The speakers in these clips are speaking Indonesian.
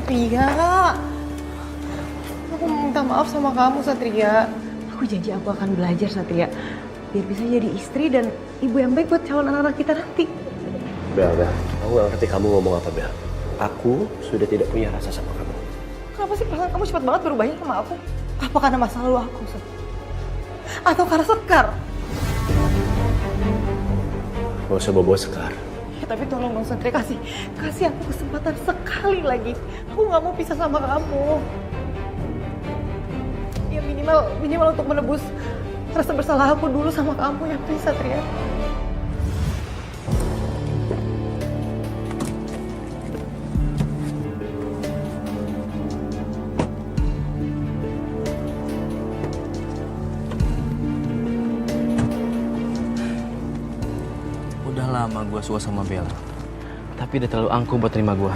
Satria. Aku minta maaf sama kamu, Satria. Aku janji aku akan belajar, Satria. Biar bisa jadi istri dan ibu yang baik buat calon anak-anak kita nanti. Bel, aku gak ngerti kamu ngomong apa, Bel. Aku sudah tidak punya rasa sama kamu. Kenapa sih perasaan kamu cepat banget berubahnya sama aku? Apa karena masa lalu aku, Sat? Atau karena Sekar? Gak usah bawa Sekar. Ya, tapi tolong dong, Satria, kasih aku kesempatan sekali lagi. Aku nggak mau pisah sama kamu. Ya minimal untuk menebus rasa bersalah aku dulu sama kamu ya, please, Satria. Udah lama gue suka sama Bella, tapi dia terlalu angkuh buat terima gue.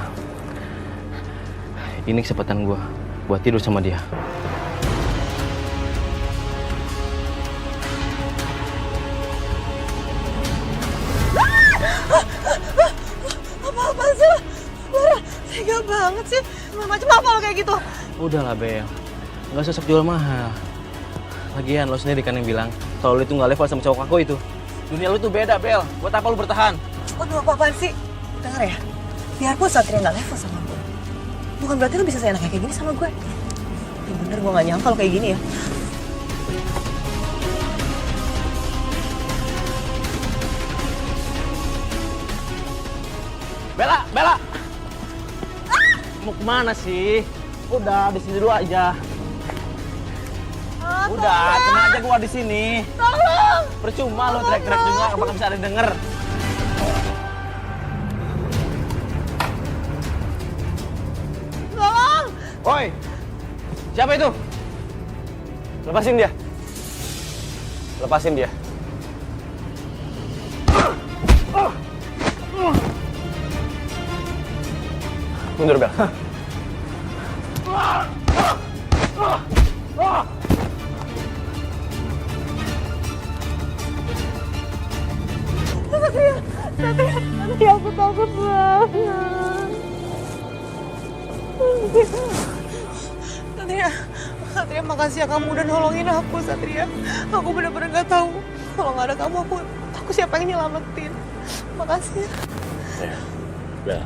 Ini kesempatan gue buat tidur sama dia. Apa-apaan sih? Laura, tega banget sih. Macam apa lo kayak gitu? Udahlah Bel, nggak sosok jual mahal. Lagian lo sendiri kan yang bilang kalau lo itu nggak level sama cowok aku itu. Dunia lu tuh beda, Bel. Buat apa lu bertahan? Waduh, apa-apaan sih? Dengar ya, biarpun Satria nggak level sama gue, bukan berarti lo bisa seenaknya kayak gini sama gue. Ya bener, gue nggak nyangka lo kayak gini ya. Bella, Bella! Mau kemana sih? Udah, di sini dulu aja. Udah, tenang aja gua di sini. Tolong! Percuma lo teriak-teriak juga, bakal bisa ada yang denger. Tolong! Woi, siapa itu? Lepasin dia. Lepasin dia. Mundur, Bel. Satria, aku takut banget. Satria, makasih ya kamu udah nolongin aku, Satria. Aku bener-bener gak tahu kalau nggak ada kamu aku siapa yang nyelamatin. Makasih ya. Ya, Bel.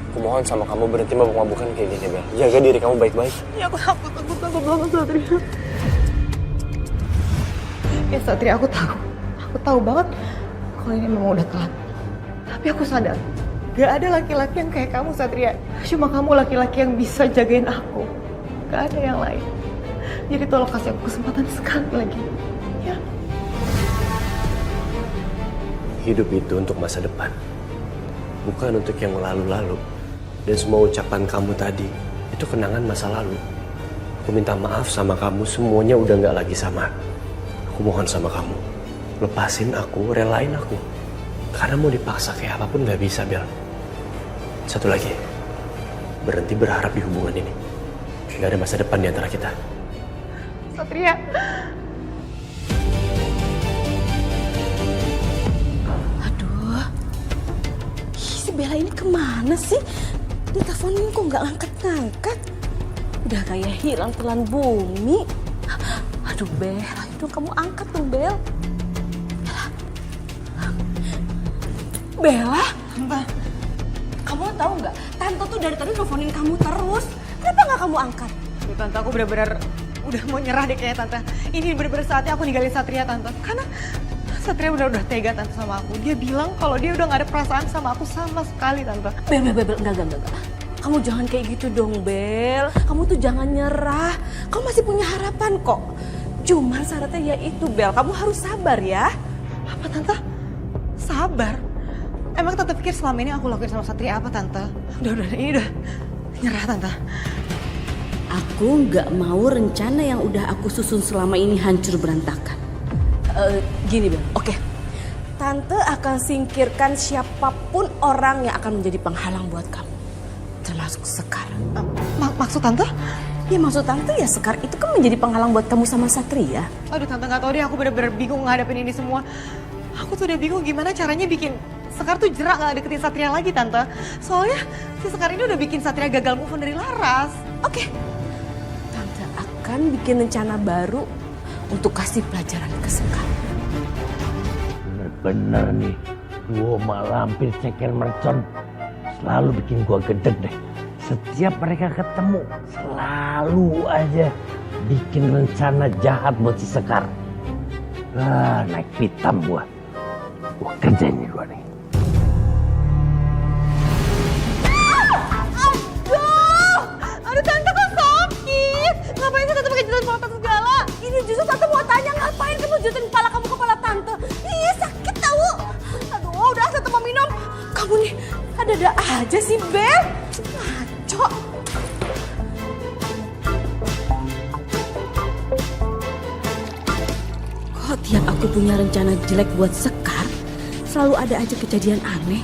Aku mohon sama kamu berhenti mabuk-mabukan kayak gini, Bel. Jaga diri kamu baik-baik. Ya aku takut banget, Satria. Ya Satria, aku tahu banget kalau ini memang udah telat. Tapi aku sadar, gak ada laki-laki yang kayak kamu, Satria. Cuma kamu laki-laki yang bisa jagain aku. Gak ada yang lain. Jadi tolong kasih aku kesempatan sekali lagi. Ya. Hidup itu untuk masa depan. Bukan untuk yang lalu-lalu. Dan semua ucapan kamu tadi, itu kenangan masa lalu. Aku minta maaf sama kamu, semuanya udah gak lagi sama. Aku mohon sama kamu, lepasin aku, relain aku. Karena mau dipaksa kayak apapun gak bisa, Bel. Satu lagi, berhenti berharap di hubungan ini. Gak ada masa depan di antara kita. Satria. Aduh, si Bella ini kemana sih? Diteleponin kok nggak ngangkat-ngangkat? Udah kayak hilang telan bumi. Aduh Bella, itu kamu angkat dong Bel. Bella, Tante, kamu tahu nggak? Tante tuh dari tadi teleponin kamu terus. Kenapa nggak kamu angkat? Tuh, Tante, aku bener-bener udah mau nyerah deh kayaknya, Tante. Ini bener-bener saatnya aku ninggalin Satria, Tante. Karena Satria udah tega, Tante, sama aku. Dia bilang kalau dia udah gak ada perasaan sama aku sama sekali, Tante. Bel, enggak. Kamu jangan kayak gitu dong, Bel. Kamu tuh jangan nyerah. Kamu masih punya harapan kok. Cuman syaratnya ya itu, Bel. Kamu harus sabar ya. Apa, Tante? Sabar? Emang Tante pikir selama ini aku lakuin sama Satria apa, Tante? Ini udah nyerah, Tante. Aku nggak mau rencana yang udah aku susun selama ini hancur berantakan. Gini, Bel. Oke. Tante akan singkirkan siapapun orang yang akan menjadi penghalang buat kamu. Termasuk Sekar. Maksud Tante? Ya maksud Tante ya Sekar itu kan menjadi penghalang buat kamu sama Satria. Aduh, Tante, gak tau deh, aku bener-bener bingung ngadepin ini semua. Aku tuh udah bingung gimana caranya bikin Sekar tuh jerak gak deketin Satria lagi, Tante. Soalnya Si Sekar ini udah bikin Satria gagal move on dari Laras. Oke. Tante akan bikin rencana baru untuk kasih pelajaran ke Sekar. Bener-bener nih, duo Mak Lampir Ceker Mercon selalu bikin gua gedeg deh. Setiap mereka ketemu, selalu aja bikin rencana jahat buat si Sekar. Naik pitam gua kerjain nih gua nih. Aduh tante kok sakit? Ngapain sih tante pakai jutaan kepala tante segala? Ini justru tante mau tanya ngapain kamu jutin kepala kamu ke kepala tante? Ih sakit tahu. Aduh udah tante mau minum. Kamu nih ada-ada aja sih Bel. Ngaco. Kok tiap aku punya rencana jelek buat Sekar, selalu ada aja kejadian aneh.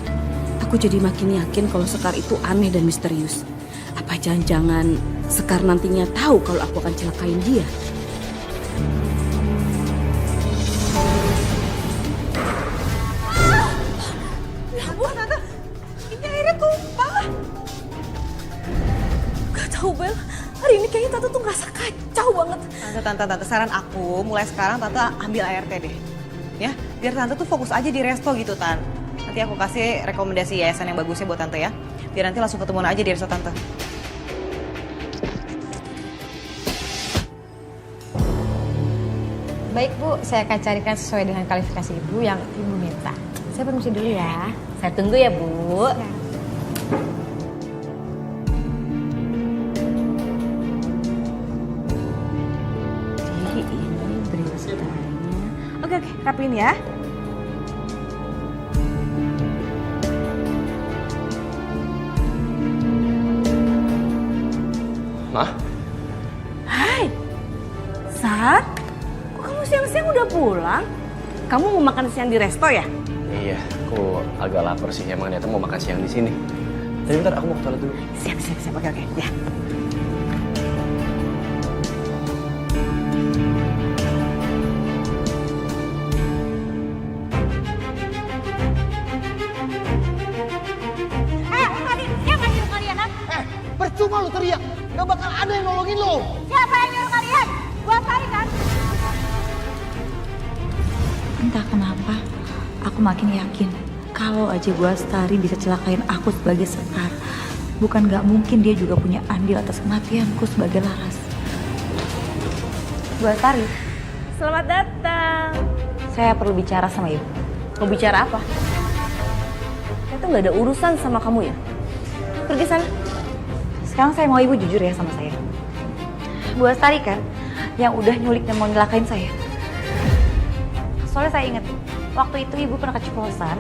Aku jadi makin yakin kalau Sekar itu aneh dan misterius. Apa jangan-jangan Sekar nantinya tahu kalau aku akan celakain dia? Ya ampun tante, ini airnya tumpah. Gak tahu Bel, hari ini kayaknya tante tuh ngerasa kacau banget. Tante, saran aku mulai sekarang tante ambil ART deh. Ya, biar tante tuh fokus aja di resto gitu Tan. Nanti aku kasih rekomendasi yayasan yang bagusnya buat tante ya. Biar nanti langsung ketemuan aja di resto tante. Baik Bu, saya akan carikan sesuai dengan kualifikasi Ibu yang Ibu minta. Saya permisi dulu ya. Saya tunggu ya Bu. Jadi ini beritanya. Oke, rapiin ya. Mah? Hai, Sat, kok kamu siang-siang udah pulang? Kamu mau makan siang di resto ya? Iya, aku agak lapar sih. Emang niatnya mau makan siang di sini. Tapi bentar, aku mau ke toilet dulu. Siap, oke, ya. Percuma lu teriak, gak bakal ada yang nolongin lo. Siapa yang nyuruh kalian? Gua Sari kan? Entah kenapa, aku makin yakin kalau aja Bu Astari bisa celakain aku sebagai Sekar, bukan gak mungkin dia juga punya andil atas kematianku sebagai Laras. Bu Astari, Selamat datang. saya perlu bicara sama Ibu. Mau bicara apa? Saya tuh gak ada urusan sama kamu ya. Pergi sana. Sekarang saya mau Ibu jujur ya sama saya. Bu Astari kan yang udah nyulik dan mau nyelakain saya. Soalnya saya ingat, waktu itu Ibu pernah keceplosan.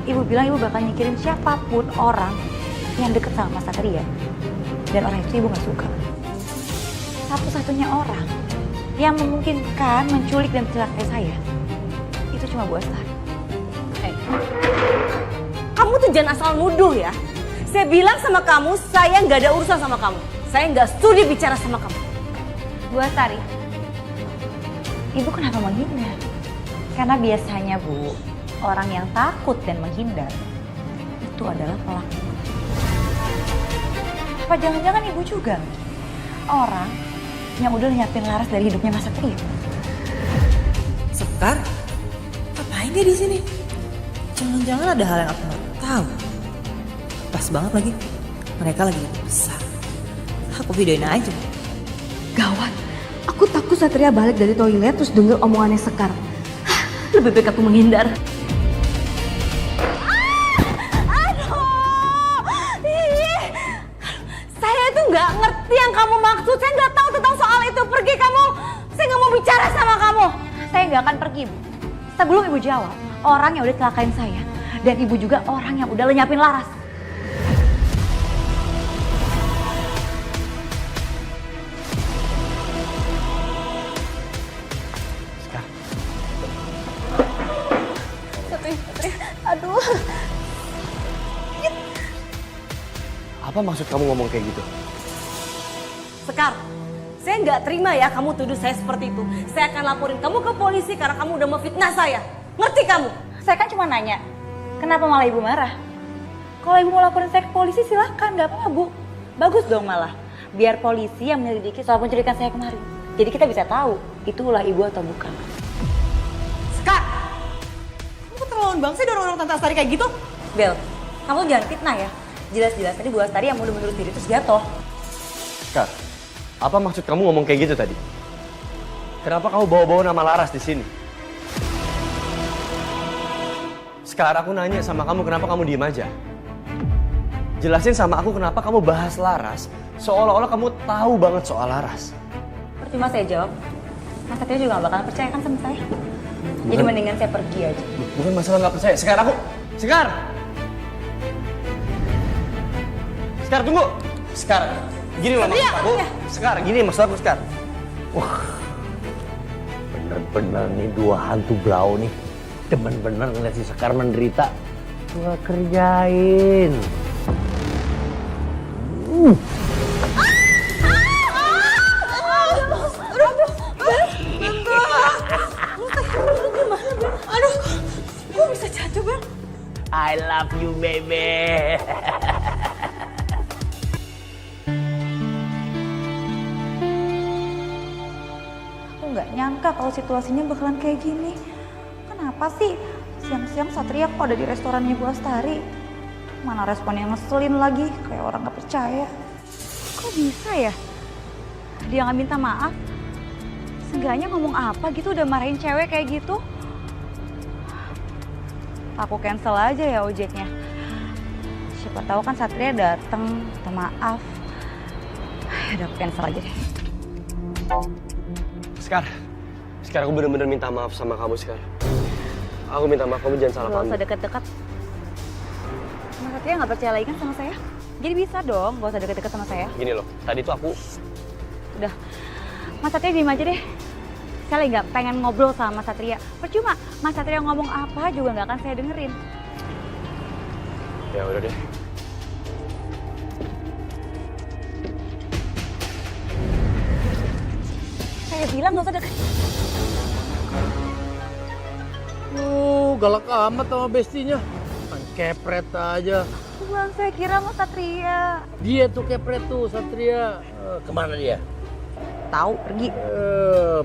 Ibu bilang Ibu bakal nyingkirin siapapun orang yang deket sama Mas Satria. Dan orang itu Ibu gak suka. Satu-satunya orang yang memungkinkan menculik dan mencelakai saya, itu cuma Bu Astari. Kamu tuh jangan asal nuduh ya. Saya bilang sama kamu, saya nggak ada urusan sama kamu. Saya nggak studi bicara sama kamu. Bu Astari, Ibu kenapa menghindar? Karena biasanya Bu, orang yang takut dan menghindar itu adalah pelaku. Apa jangan-jangan Ibu juga orang yang udah nyiapin Laras dari hidupnya Mas Satria? Sekar? Ngapain dia di sini? Jangan-jangan ada hal yang aku nggak tahu. Pas banget lagi, mereka lagi besar. Aku videoin aja. Gawat, aku takut Satria balik dari toilet terus denger omongannya Sekar. Lebih baik aku menghindar. Saya tuh nggak ngerti yang kamu maksud. Saya nggak tahu tentang soal itu. Pergi kamu. Saya nggak mau bicara sama kamu. Saya nggak akan pergi, Bu. Sebelum Ibu jawab, orang yang udah celakain saya dan Ibu juga orang yang udah lenyapin Laras. Aduh. Apa maksud kamu ngomong kayak gitu? Sekar, saya nggak terima ya kamu tuduh saya seperti itu. Saya akan laporin kamu ke polisi karena kamu udah memfitnah saya. Ngerti kamu? Saya kan cuma nanya, kenapa malah Ibu marah? Kalau ibu mau laporin saya ke polisi silahkan, nggak apa-apa bu. Bagus dong malah. Biar polisi yang menyelidiki soal penculikan saya kemarin. Jadi kita bisa tahu itu ulah ibu atau bukan. Sekar! Kamu keterlaluan banget sih dorong-dorong Tante Astari kayak gitu? Bel, kamu jangan fitnah ya. Jelas-jelas tadi Bu Astari yang mundur-mundur diri terus jatuh. Sekar, apa maksud kamu ngomong kayak gitu tadi? Kenapa kamu bawa-bawa nama Laras di sini? Sekarang aku nanya sama kamu, kenapa kamu diem aja? Jelasin sama aku kenapa kamu bahas Laras, seolah-olah kamu tahu banget soal Laras. Percuma saya jawab. Mas Satria juga gak bakalan percaya kan sama saya. Jadi mendingan saya pergi aja. Bukan masalah nggak percaya. Sekar, Sekar tunggu. Sekar, gini loh maksud aku. Sekar, gini maksud aku Sekar. Wah, bener-bener nih dua hantu blau nih. Demen-bener ngeliat si Sekar menderita. Gua kerjain. Aduh, kok bisa jatuh, Bel? I love you, baby. Aku nggak nyangka kalau situasinya bakalan kayak gini. Kenapa sih siang-siang Satria kok ada di restorannya Bu Astari? Mana responnya ngeselin lagi, kayak orang nggak percaya. Kok bisa ya? Dia nggak minta maaf. Seenggaknya ngomong apa gitu udah marahin cewek kayak gitu. Aku cancel aja ya ojeknya. Siapa tahu kan Satria dateng, minta maaf. Udah aku cancel aja deh. Sekar aku bener-bener minta maaf sama kamu Sekar. Aku minta maaf, kamu jangan salah Gak paham. usah deket-deket. Mas Satria nggak percaya lagi kan sama saya? Jadi bisa dong, gak usah deket-deket sama saya. Gini loh, tadi tuh aku Udah, Mas Satria diem aja deh. Saya lagi nggak pengen ngobrol sama Mas Satria. Percuma, Mas Satria ngomong apa juga nggak akan saya dengerin. ya udah deh. Saya bilang nggak usah deket. Galak amat sama bestinya. Kan kepret aja. Bang, saya kira Mas Satria. Dia tuh kepret tuh, Satria. Kemana dia? Tahu pergi.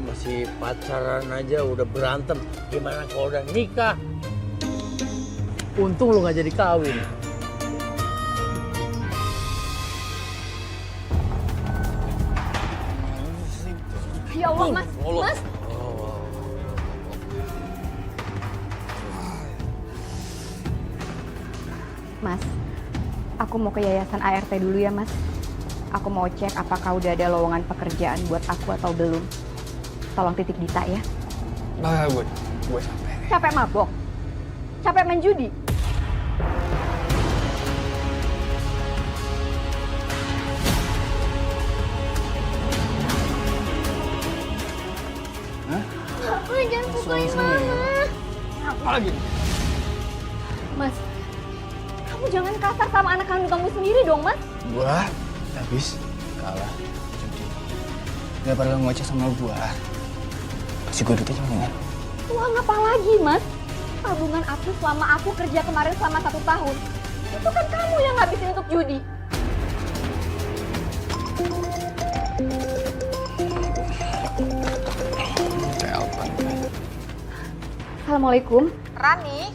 Masih pacaran aja udah berantem. Gimana kalau udah nikah? Untung lu nggak jadi kawin. Ya Allah, Mas. Mas. Mas, aku mau ke yayasan ART dulu ya, Mas. Aku mau cek apakah udah ada lowongan pekerjaan buat aku atau belum. Tolong titik Dita ya. Nah, gue capek. Capek mabok? Capek main judi? Papa jangan pukulin Mama. Apa lagi? Mas, kamu jangan kasar sama anak kandung kamu sendiri dong, Mas. Gua habis kalah judi. Daripada lo ngoceh sama gua, kasih gua duitnya cuma. Uang apa lagi, Mas? Tabungan aku selama aku kerja kemarin selama 1 tahun. Itu kan kamu yang ngabisin untuk judi. Assalamualaikum. Rani,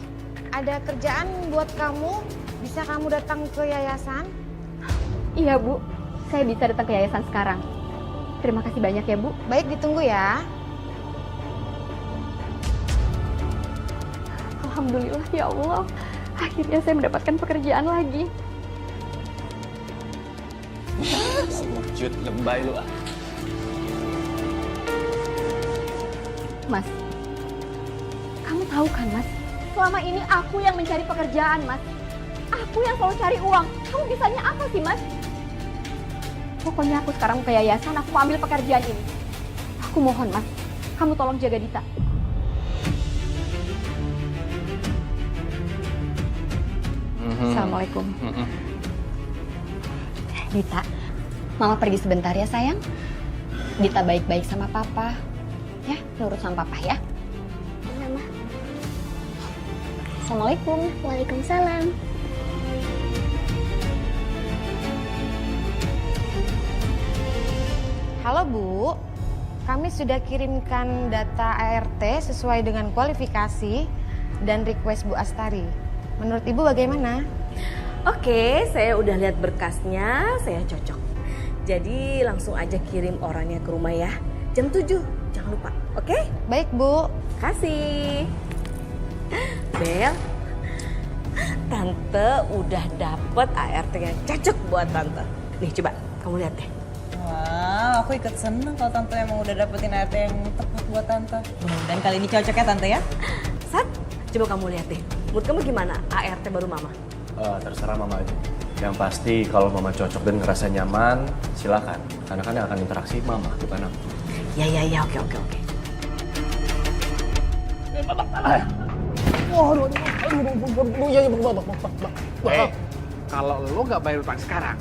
ada kerjaan buat kamu. Bisa kamu datang ke yayasan? Iya, Bu. Saya bisa datang ke yayasan sekarang. Terima kasih banyak ya, Bu. Baik, ditunggu ya. Alhamdulillah ya Allah. Akhirnya saya mendapatkan pekerjaan lagi. Wujud lebay lu ah. Mas, kamu tahu kan, Mas? Selama ini aku yang mencari pekerjaan, Mas. Aku yang selalu cari uang. Kamu bisanya apa sih, Mas? Pokoknya aku sekarang ke yayasan, aku mau ambil pekerjaan ini. Aku mohon, Mas. Kamu tolong jaga Dita. Assalamualaikum. Dita, Mama pergi sebentar ya, sayang. Dita baik-baik sama Papa. Ya, nurut sama Papa ya. Mama. Assalamualaikum. Waalaikumsalam. Bu. Kami sudah kirimkan data ART sesuai dengan kualifikasi dan request Bu Astari. Menurut Ibu bagaimana? Oke, saya udah lihat berkasnya, saya cocok. Jadi langsung aja kirim orangnya ke rumah ya. Jam 7, jangan lupa, oke? Baik Bu. Kasih. Bel, Tante udah dapet ART yang cocok buat Tante. Nih coba, kamu lihat deh. Wow, aku ikut seneng kalau Tante emang udah dapetin ART yang tepat buat Tante. Dan kali ini cocok ya Tante ya? Sat, coba kamu lihat deh. Menurut kamu gimana ART baru Mama? Terserah Mama aja. Yang pasti kalau Mama cocok dan ngerasa nyaman, silakan. Karena kan yang akan interaksi Mama, bukan aku. Ya, oke. Kalau lo nggak bayar utang sekarang,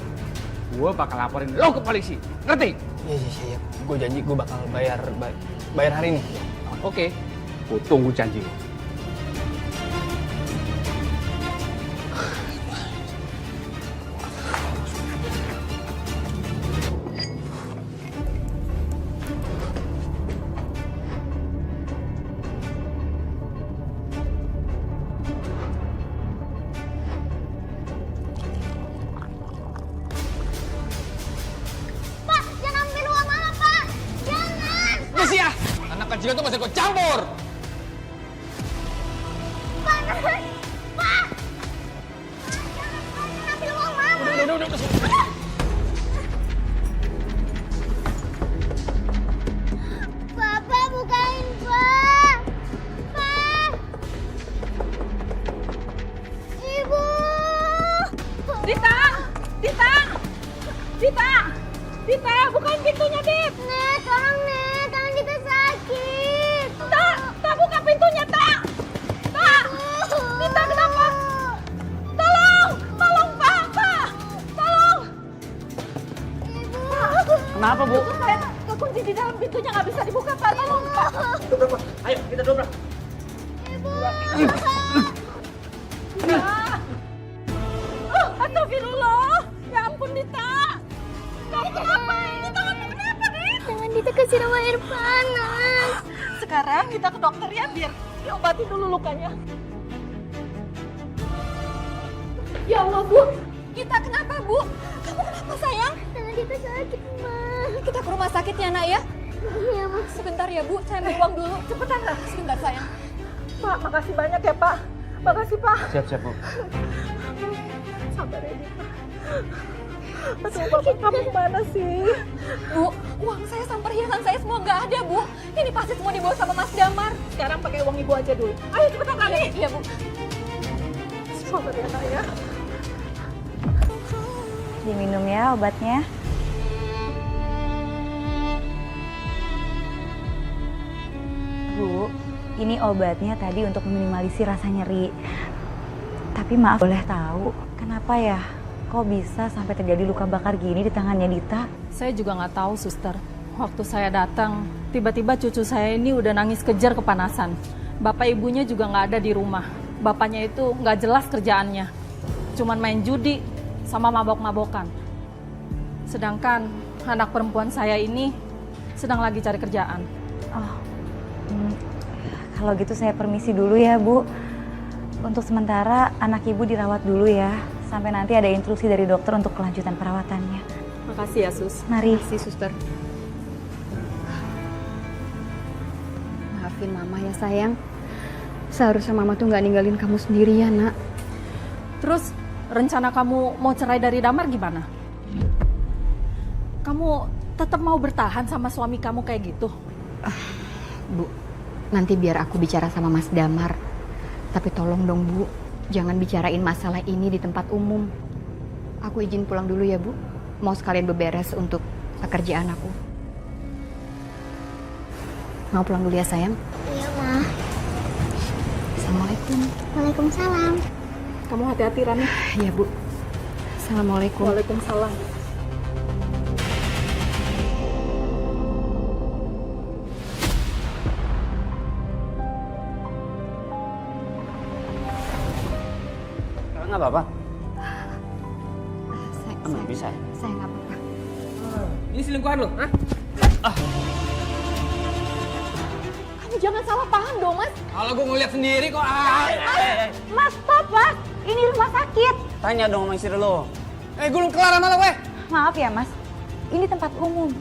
gue bakal laporin lo ke polisi. Ngerti? Iya. Gue janji gue bakal bayar hari ini. Oke. Gue tunggu janji lo. Pak, jangan ambil uang mama, Pak. Jangan. Mesia, anak kecil itu masih kau campur. Pak, Pak. Jangan ambil uang mama. Udah. Papa, bukain, Pak. Pak. Ibu. Dita, bukain pintunya, Dit. Nek, tolong, Nek. Tangan kita sakit. Tak buka pintunya, Tak. Dita, kenapa? Tolong, Pak. Tolong. Ibu. Kenapa, Bu? Saya kekunci di dalam pintunya nggak bisa dibuka, Pak. Tolong, Pak. Ayo, kita dobrak. Ibu. Astagfirullah. Ya ampun, Dita. Kamu kenapa? Ini tanganmu kenapa, Dit? Jangan Dita kasih air panas. Sekarang kita ke dokter ya, biar diobati dulu lukanya. Ya Allah, Bu. Kita kenapa, Bu? Kamu kenapa, sayang? Tangan Dita sakit, Ma. Kita ke rumah sakit ya, nak ya? Iya, Ma. Sebentar ya, Bu. Saya ambil uang dulu. Cepetan, Ra. Sebentar, sayang. Pak, makasih banyak ya, Pak. Makasih, Pak. Siap, Bu. Sabar ya, Dita. Aduh, Bapak kamu mana sih? Bu, uang saya sama perhiasan saya semua nggak ada, Bu. Ini pasti semua dibawa sama Mas Damar. Sekarang pakai uang Ibu aja dulu. Ayo cepetan, Rani. Iya, Bu. Sabar ya, Nak ya. Diminum ya obatnya. Bu, ini obatnya tadi untuk meminimalisir rasa nyeri. Tapi maaf, boleh tahu kenapa ya kok bisa sampai terjadi luka bakar gini di tangannya Dita? Saya juga nggak tahu, Suster. Waktu saya datang, tiba-tiba cucu saya ini udah nangis kejar kepanasan. Bapak ibunya juga nggak ada di rumah. Bapaknya itu nggak jelas kerjaannya. Cuman main judi sama mabok-mabokan. Sedangkan anak perempuan saya ini sedang lagi cari kerjaan. Oh, kalau gitu saya permisi dulu ya, Bu. Untuk sementara anak Ibu dirawat dulu ya. Sampai nanti ada instruksi dari dokter untuk kelanjutan perawatannya. Makasih ya, Sus. Mari. Makasih, Suster. Maafin Mama ya, sayang. Seharusnya Mama tuh nggak ninggalin kamu sendirian, Nak. Terus rencana kamu mau cerai dari Damar gimana? Kamu tetap mau bertahan sama suami kamu kayak gitu? Bu, nanti biar aku bicara sama Mas Damar. Tapi tolong dong, Bu. Jangan bicarain masalah ini di tempat umum. Aku izin pulang dulu ya, Bu. Mau sekalian beberes untuk pekerjaan aku. Mau pulang dulu ya, sayang? Iya, Ma. Assalamualaikum. Waalaikumsalam. Kamu hati-hati, Rani. Iya, Bu. Assalamualaikum. Waalaikumsalam. Nggak apa-apa. Saya Bisa. nggak apa-apa. Ini selingkuhan lo, hah? Kamu jangan salah paham dong, Mas. Kalau gue ngeliat sendiri kok. Mas, stop, Mas. Ini rumah sakit. Tanya dong sama istri lo. Gue belum kelar sama lo, weh. Maaf ya, Mas. Ini tempat umum.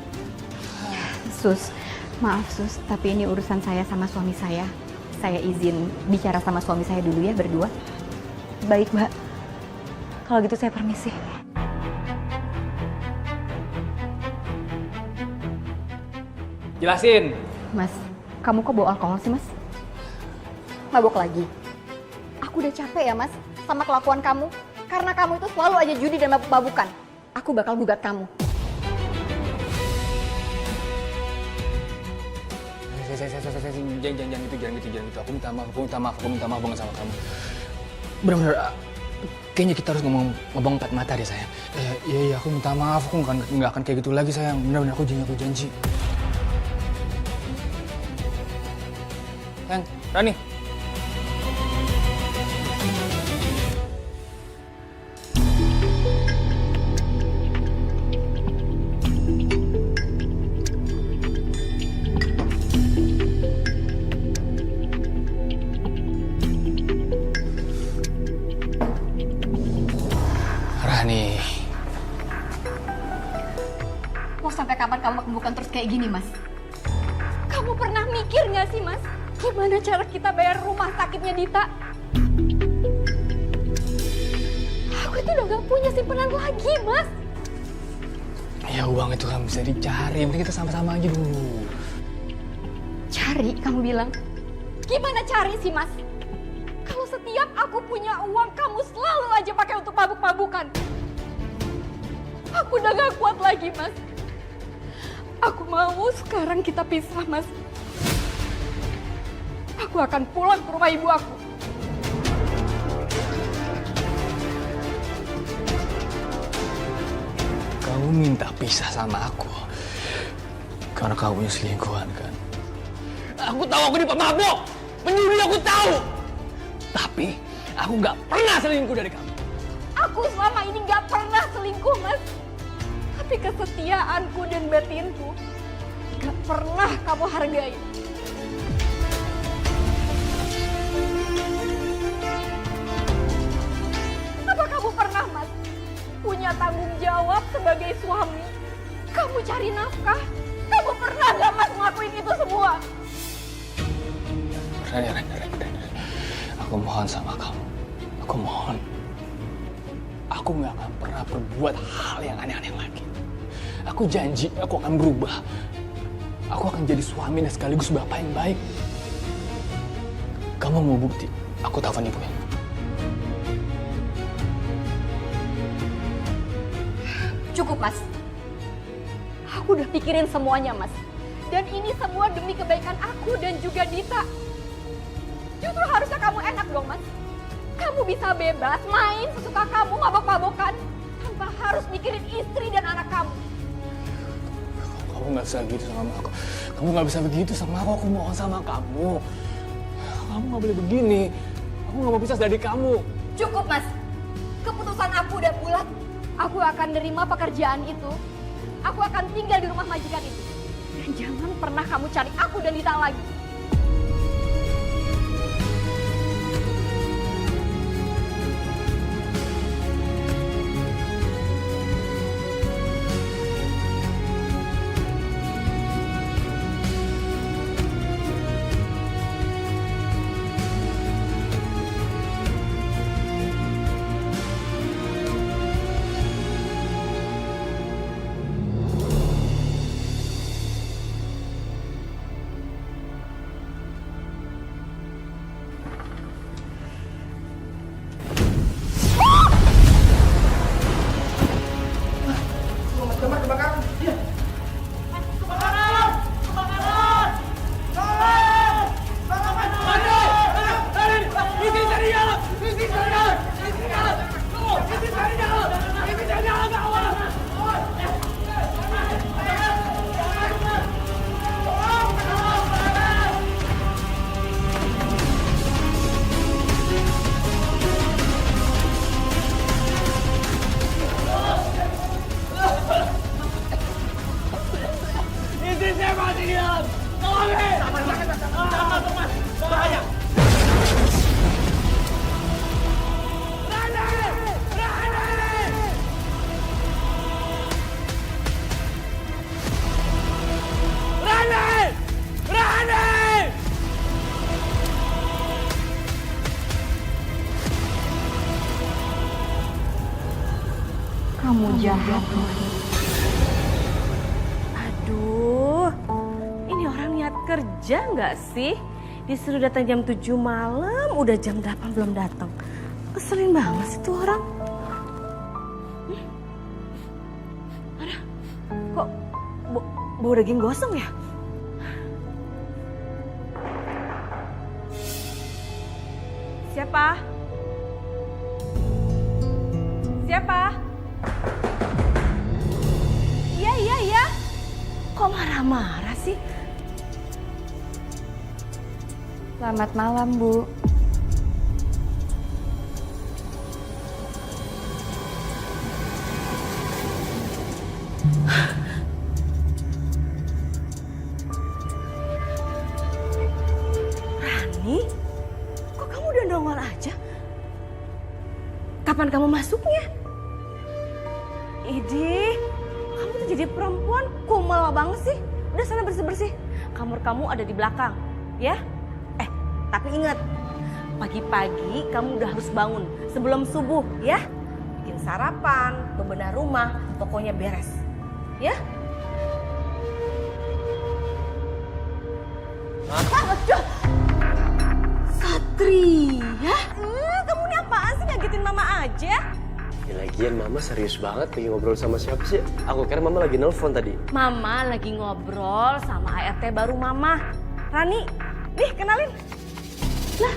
Sus, maaf Sus, tapi ini urusan saya sama suami saya. Saya izin bicara sama suami saya dulu ya, berdua. Baik, Mbak. Kalau gitu saya permisi. Jelasin. Mas, kamu kok bawa alkohol sih, Mas? Mabok lagi? Aku udah capek ya, Mas, sama kelakuan kamu. Karena kamu itu selalu aja judi dan mabuk-mabukan. Aku bakal gugat kamu. Jangan gitu. Aku minta maaf banget sama kamu. Benar-benar, kayaknya kita harus ngomong empat mata deh, sayang. Iya, aku minta maaf. Aku nggak akan kayak gitu lagi, sayang. Benar-benar aku janji. Sayang, Rani. Rani. Mau sampai kapan kamu bukan terus kayak gini, Mas? Kamu pernah mikir nggak sih, Mas? Gimana cara kita bayar rumah sakitnya Dita? Aku itu udah gak punya simpanan lagi, Mas. Ya uang itu kan bisa dicari, yang penting kita sama-sama aja dulu. Cari, kamu bilang? Gimana cari sih, Mas? Kalau setiap aku punya uang, kamu selalu aja pakai untuk mabuk-mabukan. Aku udah gak kuat lagi, Mas. Aku mau sekarang kita pisah, Mas. Aku akan pulang ke rumah ibu aku. Kamu minta pisah sama aku karena kamu punya selingkuhan, kan? Aku tahu aku ini pemabuk, penyuri, aku tahu. Tapi aku nggak pernah selingkuh dari kamu. Aku selama ini nggak pernah selingkuh, Mas. Tapi kesetiaanku dan batinku nggak pernah kamu hargai. Apa kamu pernah, Mas, punya tanggung jawab sebagai suami? Kamu cari nafkah? Kamu pernah nggak, Mas, ngelakuin itu semua? Rani. Aku mohon sama kamu. Aku mohon. Aku nggak akan pernah berbuat hal yang aneh-aneh lagi. Aku janji, aku akan berubah. Aku akan jadi suami dan sekaligus bapak yang baik. Kamu mau bukti? Aku telepon ibu ya. Cukup, Mas. Aku udah pikirin semuanya, Mas. Dan ini semua demi kebaikan aku dan juga Dita. Justru harusnya kamu enak dong, Mas. Kamu bisa bebas main sesuka kamu, mabok-mabokan, tanpa harus mikirin istri dan anak kamu. Kamu nggak bisa begitu sama aku. Kamu nggak bisa begitu sama aku. Aku mohon sama kamu. Kamu nggak boleh begini. Aku nggak mau pisah dari kamu. Cukup, Mas. Keputusan aku udah bulat. Aku akan nerima pekerjaan itu. Aku akan tinggal di rumah majikan itu. Dan jangan pernah kamu cari aku dan Dita lagi. jahat. Aduh, ini orang niat kerja nggak sih? Disuruh datang jam 7 malam, udah jam 8 belum datang. Keselin banget sih tuh orang. Ada, kok bau daging gosong ya? Siapa? Siapa? Iya. Kok marah-marah sih? Selamat malam, Bu. Rani? Kok kamu udah nongol aja? Kapan kamu masuknya? Idih, kamu tuh jadi perempuan kumel banget sih. Udah sana bersih-bersih. Kamar kamu ada di belakang, ya? Tapi ingat, pagi-pagi kamu udah harus bangun sebelum subuh, ya? Bikin sarapan, bebenah rumah, pokoknya beres, ya? Aduh! Satria, kamu ini apaan sih ngagetin mama aja? Ya, lagian mama serius banget lagi ngobrol sama siapa sih? Aku kira mama lagi nelpon tadi. Mama lagi ngobrol sama ART baru mama. Rani, nih kenalin. Lah,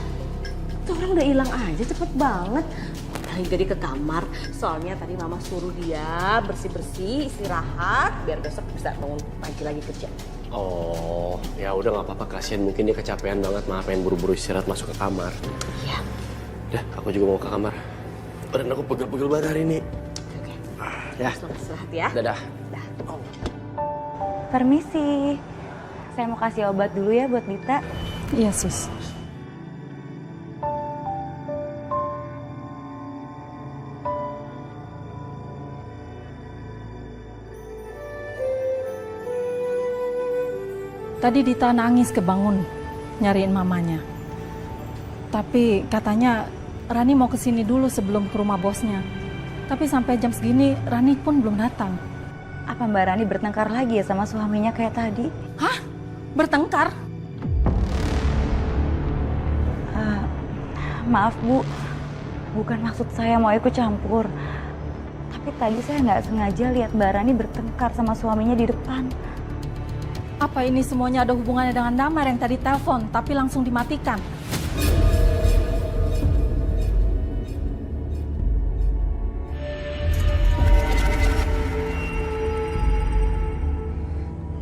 tuh orang udah hilang aja cepet banget. Lagi jadi ke kamar, soalnya tadi mama suruh dia bersih-bersih, istirahat, biar besok bisa bangun pagi lagi kerja. Oh, ya udah nggak apa-apa, kasihan mungkin dia kecapean banget, malah pengen buru-buru istirahat masuk ke kamar. Iya. Udah, aku juga mau ke kamar. Dan aku pegel-pegel banget hari ini. Oke. Ya. Selamat istirahat ya. Dadah. Permisi. Saya mau kasih obat dulu ya buat Dita. Iya, Sus. Tadi Dita nangis kebangun nyariin mamanya. Tapi katanya Rani mau kesini dulu sebelum ke rumah bosnya. Tapi sampai jam segini Rani pun belum datang. Apa Mbak Rani bertengkar lagi ya sama suaminya kayak tadi? Hah? Bertengkar? Maaf Bu, bukan maksud saya mau ikut campur. Tapi tadi saya nggak sengaja lihat Mbak Rani bertengkar sama suaminya di depan. Apa ini semuanya ada hubungannya dengan Damar yang tadi telepon tapi langsung dimatikan?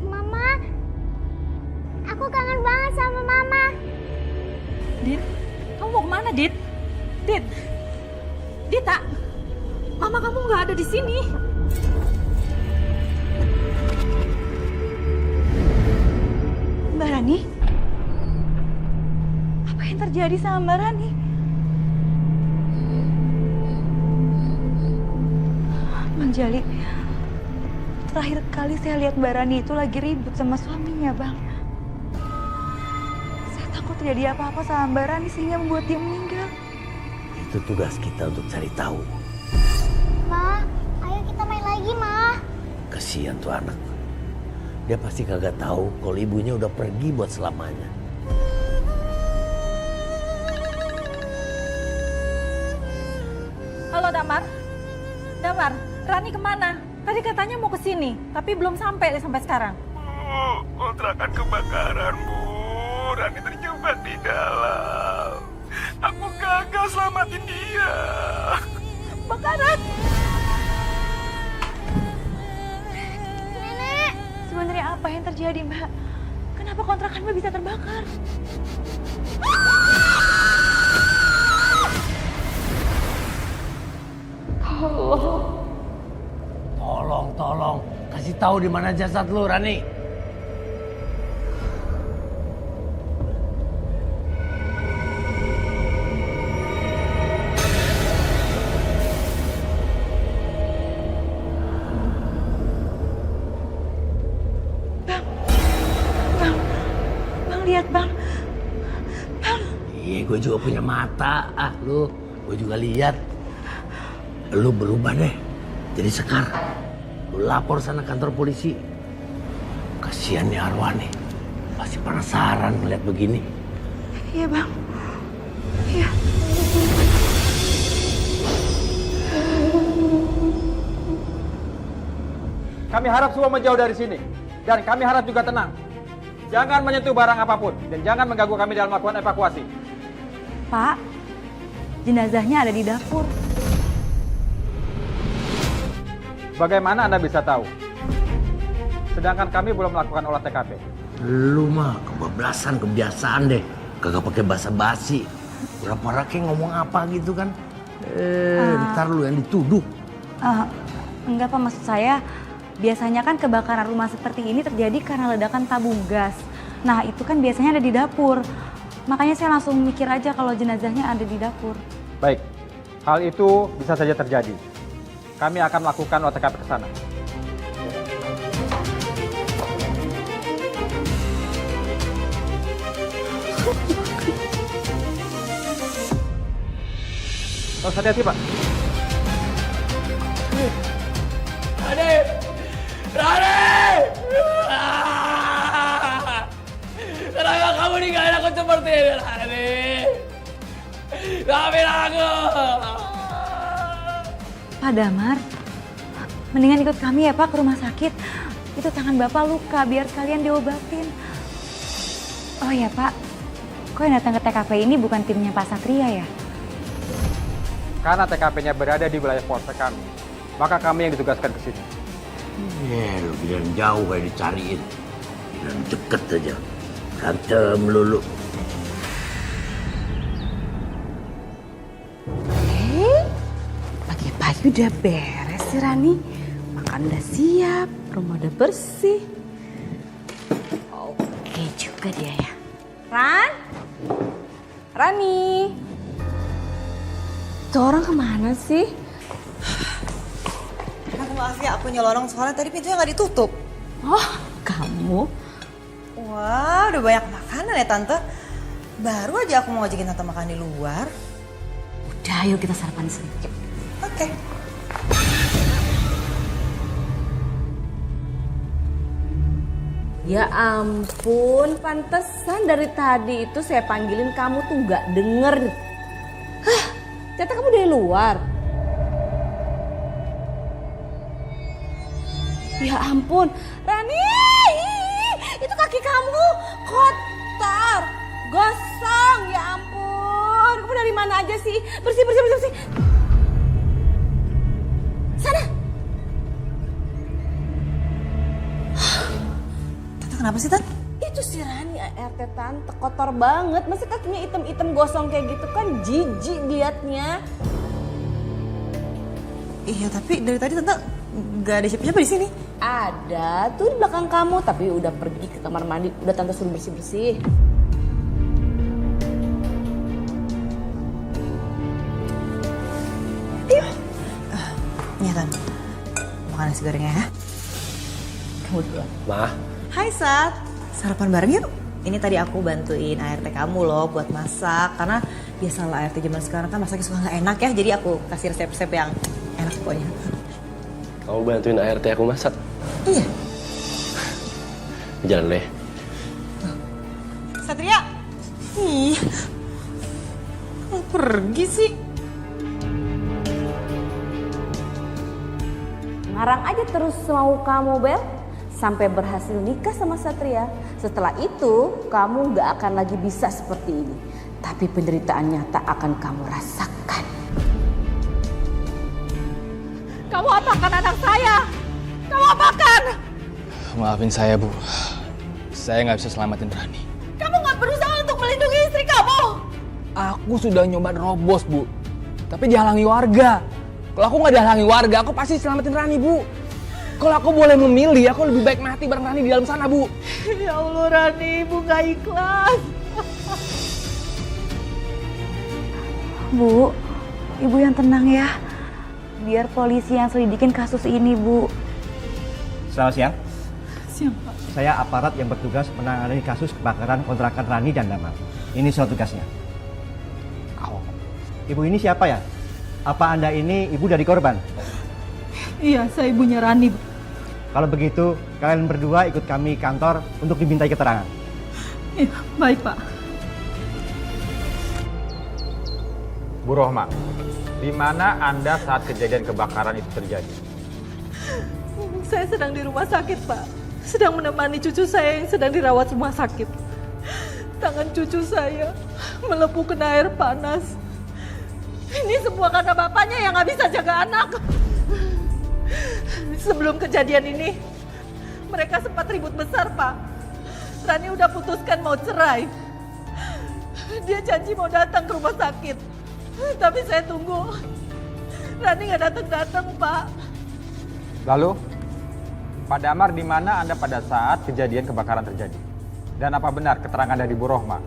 Mama, aku kangen banget sama Mama. Dit, kamu mau kemana, Dit? Dit, Dita, mama kamu nggak ada di sini. Mbak Rani? Apa yang terjadi sama Mbak Rani? Bang Jali, terakhir kali saya lihat Mbak Rani itu lagi ribut sama suaminya, Bang. Saya takut terjadi apa-apa sama Mbak Rani sehingga membuat dia meninggal. Itu tugas kita untuk cari tahu. Ma, ayo kita main lagi, Ma. Kasihan tuh anak. Dia pasti kagak tahu kalau ibunya udah pergi buat selamanya. Halo Damar, Damar, Rani kemana? Tadi katanya mau kesini, tapi belum sampai sekarang. Kontrakan kebakaran, Bu. Rani terjebak di dalam. Aku gagal selamatin dia. Bakaran! Sebenarnya apa yang terjadi, Mbak? Kenapa kontrakan Mbak bisa terbakar? Tolong, kasih tahu di mana jasad lu, Rani. Bang, lihat Bang. Iya, gue juga punya mata. Gue juga lihat. Lu berubah deh. Jadi sekarang lu lapor sana kantor polisi. Kasihan nih Arwani, pasti penasaran ngeliat begini. Iya bang. Iya. Kami harap semua menjauh dari sini. Dan kami harap juga tenang. Jangan menyentuh barang apapun. Dan jangan mengganggu kami dalam melakukan evakuasi. Pak, jenazahnya ada di dapur. Bagaimana Anda bisa tahu? Sedangkan kami belum melakukan olah TKP. Lu mah kebablasan kebiasaan deh. Kagak pakai basa-basi. Pura-pura kayak ngomong apa gitu kan. Ntar lu yang dituduh. Enggak Pak, maksud saya biasanya kan kebakaran rumah seperti ini terjadi karena ledakan tabung gas. Nah itu kan biasanya ada di dapur. Makanya saya langsung mikir aja kalau jenazahnya ada di dapur. Baik, hal itu bisa saja terjadi. Kami akan melakukan olah TKP ke sana. Oh, hati-hati Pak. Rani! Rani! Kenapa kamu ninggalin aku seperti ini, Rani? Maafin aku! Pak Damar, mendingan ikut kami ya Pak ke rumah sakit. Itu tangan Bapak luka, biar sekalian diobatin. Oh ya Pak, kok yang datang ke TKP ini bukan timnya Pak Satria ya? Karena TKP-nya berada di wilayah polsek kami, maka kami yang ditugaskan ke sini. Lu bilang jauh kayak dicariin. Bilang deket aja. Tante melulu. Pagi-pagi udah beres sih Rani. Makan udah siap, rumah udah bersih. Oke juga dia ya. Rani. Tuh orang kemana sih? Aku maaf ya, aku nyelonong soalnya tadi pintunya nggak ditutup. Oh, kamu? Wah, udah banyak makanan ya Tante. Baru aja aku mau ngajakin Tante makan di luar. Udah, ayo kita sarapan di sini. Yuk. Oke. Ya ampun, pantesan dari tadi itu saya panggilin kamu tuh nggak denger. Hah, ternyata kamu dari luar. Ya ampun, Rani, itu kaki kamu kotor, gosong. Ya ampun, kamu dari mana aja sih? Bersih. Sana. Tante kenapa sih Tante? Itu si Rani ART Tante kotor banget. Masa kakinya item-item gosong kayak gitu kan jijik diliatnya. Iya tapi dari tadi Tante gak ada siapa-siapa di sini. Ada tuh di belakang kamu, tapi udah pergi ke kamar mandi. Udah Tante suruh bersih-bersih. Iya Tante, makan nasi gorengnya ya. Kamu duluan. Ma. Hai Sat, sarapan bareng yuk. Ini tadi aku bantuin ART kamu loh buat masak. Karena biasalah ART zaman sekarang kan masaknya suka gak enak ya. Jadi aku kasih resep-resep yang enak pokoknya. Kamu bantuin ART aku masak? Iya. Jalan deh. Satria. Ih. Mau pergi sih. Ngarang aja terus mau kamu, Bel. Sampai berhasil nikah sama Satria. Setelah itu, kamu gak akan lagi bisa seperti ini. Tapi penderitaan nyata akan kamu rasakan. Kamu apakan anak saya? Kamu apakan? Maafin saya, Bu. Saya nggak bisa selamatin Rani. Kamu nggak berusaha untuk melindungi istri kamu? Aku sudah nyoba nerobos, Bu. Tapi dihalangi warga. Kalau aku nggak dihalangi warga, aku pasti selamatin Rani, Bu. Kalau aku boleh memilih, aku lebih baik mati bareng Rani di dalam sana, Bu. Ya Allah, Rani, Ibu nggak ikhlas. Bu, Ibu yang tenang ya. Biar polisi yang selidikin kasus ini, Bu. Selamat siang. Siang, Pak. Saya aparat yang bertugas menangani kasus kebakaran kontrakan Rani dan Damar. Ini surat tugasnya. Ibu ini siapa ya? Apa Anda ini ibu dari korban? Iya, saya ibunya Rani, Bu. Kalau begitu, kalian berdua ikut kami kantor untuk dimintai keterangan. Iya, baik, Pak. Bu Rohma, di mana Anda saat kejadian kebakaran itu terjadi? Saya sedang di rumah sakit, Pak. Sedang menemani cucu saya yang sedang dirawat rumah sakit. Tangan cucu saya melepuh kena air panas. Ini semua karena bapaknya yang nggak bisa jaga anak. Sebelum kejadian ini, mereka sempat ribut besar, Pak. Rani udah putuskan mau cerai. Dia janji mau datang ke rumah sakit. Tapi saya tunggu. Rani nggak datang-datang, Pak. Lalu, Pak Damar, di mana Anda pada saat kejadian kebakaran terjadi? Dan apa benar keterangan dari Bu Rohma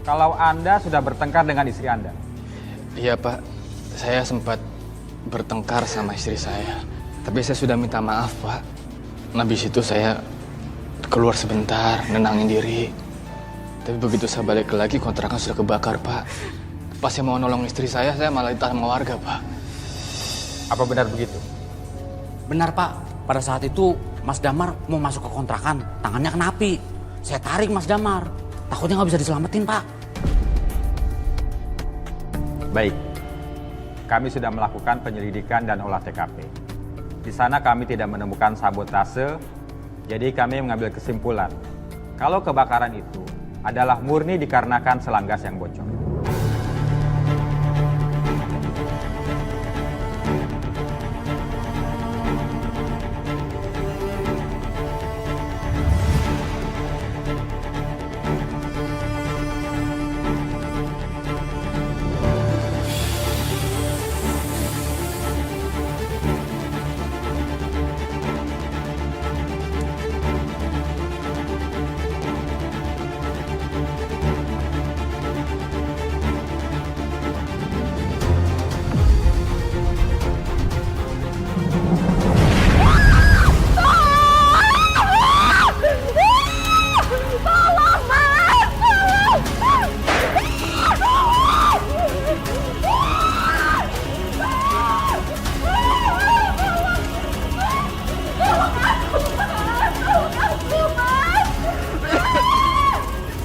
kalau Anda sudah bertengkar dengan istri Anda? Iya Pak, saya sempat bertengkar sama istri saya. Tapi saya sudah minta maaf Pak. Habis itu saya keluar sebentar, nenangin diri. Tapi begitu saya balik lagi, kontrakan sudah kebakar Pak. Pas saya mau nolong istri saya malah ditahan sama warga Pak. Apa benar begitu? Benar Pak, pada saat itu Mas Damar mau masuk ke kontrakan, tangannya kena api. Saya tarik Mas Damar, takutnya nggak bisa diselamatin Pak. Baik, kami sudah melakukan penyelidikan dan olah TKP. Di sana kami tidak menemukan sabotase, jadi kami mengambil kesimpulan kalau kebakaran itu adalah murni dikarenakan selang gas yang bocor.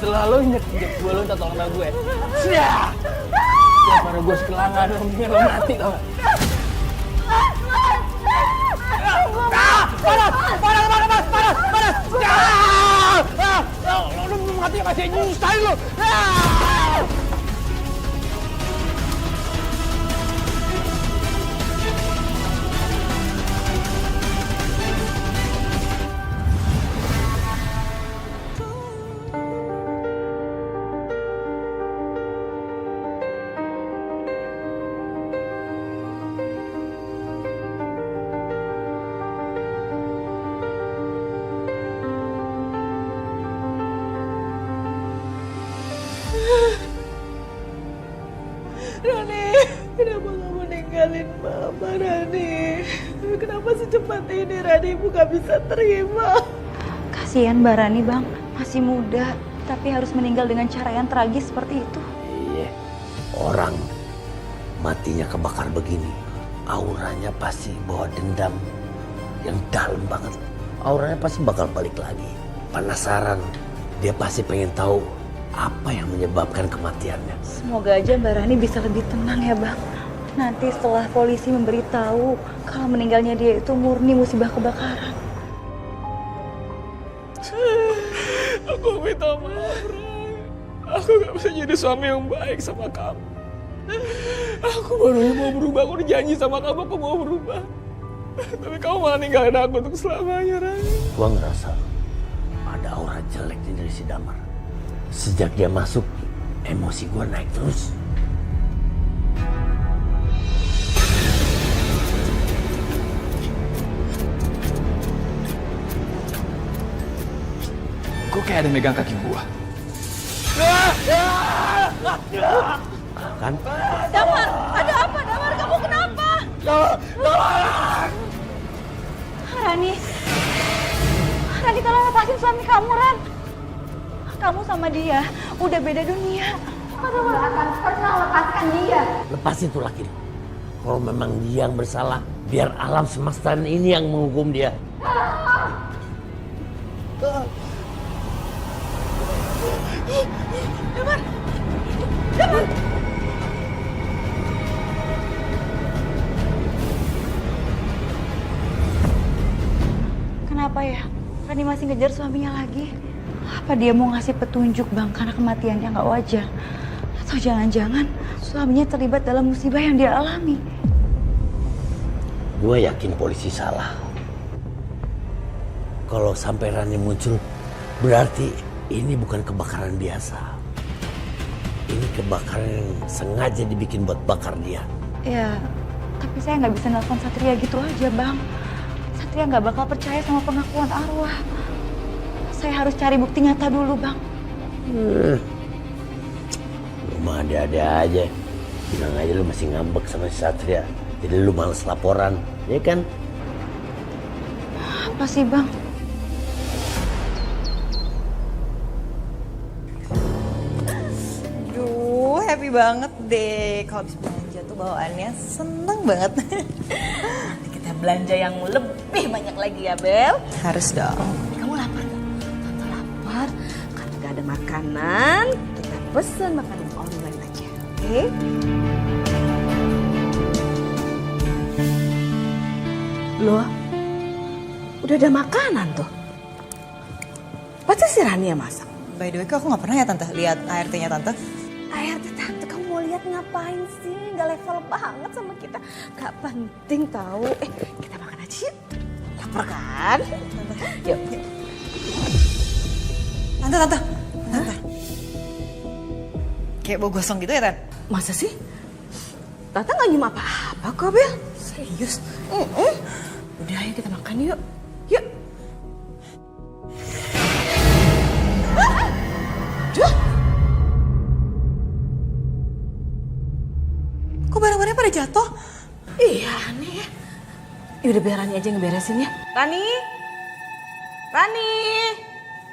Selalu injek-injek gue, lo minta tolong sama gue. Siap! Daripada gue sekelangan, lo mendingan lo mati tau gak? Panas! Lo mati masih nyusahin lo! Rani, kenapa kamu ninggalin Mama, Rani? Kenapa secepat ini Rani Ibu gak bisa terima? Kasihan Mbak Rani Bang, masih muda, tapi harus meninggal dengan cara yang tragis seperti itu. Iya, orang matinya kebakar begini, auranya pasti bawa dendam yang dalam banget. Auranya pasti bakal balik lagi. Penasaran, dia pasti pengen tahu apa yang menyebabkan kematiannya. Semoga aja Mbak Rani bisa lebih tenang ya Bang. Nanti setelah polisi memberitahu kalau meninggalnya dia itu murni musibah kebakaran. Aku minta maaf, Ray. Aku gak bisa jadi suami yang baik sama kamu. Aku baru mau berubah, aku udah janji sama kamu aku mau berubah. Tapi kamu malah ninggalin aku untuk selamanya, Ray. Gua ngerasa ada aura jelek dari si Damar. Sejak dia masuk, emosi gua naik terus. Kok kayak ada megang kaki gua? Kan? Damar, ada apa Damar? Kamu kenapa? Rani, tolong lepasin suami kamu, Ran. Kamu sama dia udah beda dunia. Aku gak akan pernah lepaskan dia. Lepasin tuh laki. Kalau memang dia yang bersalah, Biar alam semesta ini yang menghukum dia. Kenapa ya? Rani masih ngejar suaminya lagi. Apa dia mau ngasih petunjuk bang karena kematiannya nggak wajar? Atau jangan-jangan suaminya terlibat dalam musibah yang dia alami? Gue yakin polisi salah. Kalau sampai Rani muncul, berarti ini bukan kebakaran biasa. Ini kebakaran yang sengaja dibikin buat bakar dia. Ya, tapi saya nggak bisa nelfon Satria gitu aja bang. Satria nggak bakal percaya sama pengakuan arwah. Saya harus cari bukti nyata dulu bang. Lu mah ada-ada aja. Bilang aja lu masih ngambek sama si Satria. Jadi lu males laporan, ya kan? Apa sih bang? Aduh, happy banget deh. Kalau habis belanja tuh bawaannya seneng banget. Nanti kita belanja yang lebih banyak lagi ya, Bel. Harus dong. Kamu lapar gak? Tante lapar. Karena gak ada makanan, kita pesen makanan online aja. Oke? Loh, udah ada makanan tuh. Pasti si Rani yang masak. By the way, aku nggak pernah ya tante lihat ART-nya tante. ART tante, kamu mau lihat ngapain sih? Gak level banget sama kita. Gak penting tahu. Kita makan aja yuk. Lapar kan? Yuk. Tante. Kayak bau gosong gitu ya, Tan? Masa sih? Tante gak nyium apa-apa kok, Bel. Serius? Udah, ayo kita makan yuk. Yuk. Duh! Kok barang-barangnya pada jatuh? Iya, aneh ya. Yaudah biar Rani aja ngeberesin ya. Rani!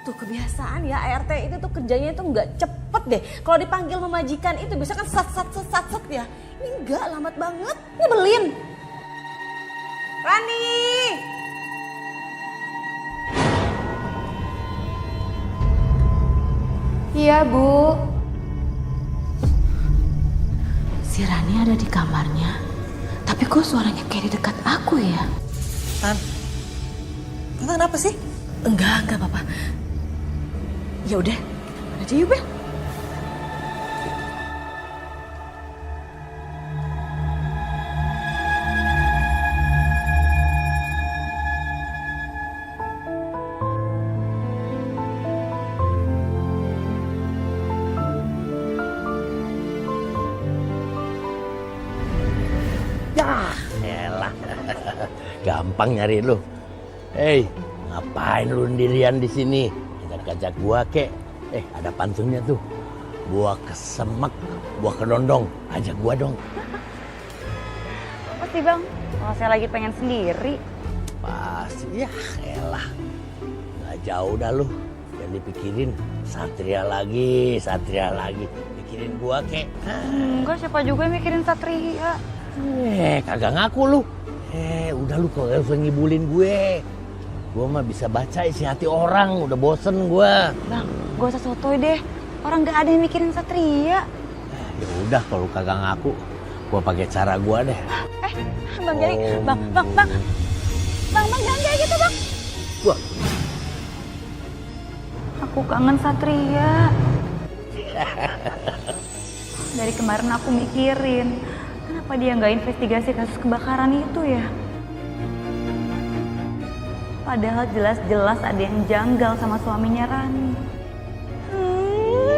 Tuh kebiasaan ya, ART itu tuh kerjanya itu nggak cepet deh. Kalau dipanggil memajikan itu biasanya kan sat ya. Ini enggak, lambat banget. Nyebelin. Rani! Iya, Bu. Si Rani ada di kamarnya. Tapi kok suaranya kayak di dekat aku ya? Tante kenapa sih? Enggak apa-apa. Ya udah, kita makan aja yuk, Bel. Elah, gampang nyari lu. Hei, ngapain lu sendirian di sini? Ajak gua kek. Ada pantunnya tuh. Buah kesemek, buah kedondong. Ajak gua dong. Pasti bang. Oh, saya lagi pengen sendiri. Pasti ya, elah. Nggak jauh dah lu. Jangan dipikirin. Satria lagi. Pikirin gua kek. Enggak, siapa juga yang mikirin Satria. Kagak ngaku lu. Udah lu kok gak usah ngibulin gue. Gue mah bisa baca isi hati orang, udah bosen gue. Bang, gak usah sotoy deh. Orang gak ada yang mikirin Satria. Ya udah kalau kagak ngaku, gue pakai cara gue deh. Bang jadi, bang jangan kayak gitu bang. Wah. Aku kangen Satria. Dari kemarin aku mikirin, kenapa dia nggak investigasi kasus kebakaran itu ya? Padahal jelas-jelas ada yang janggal sama suaminya Rani.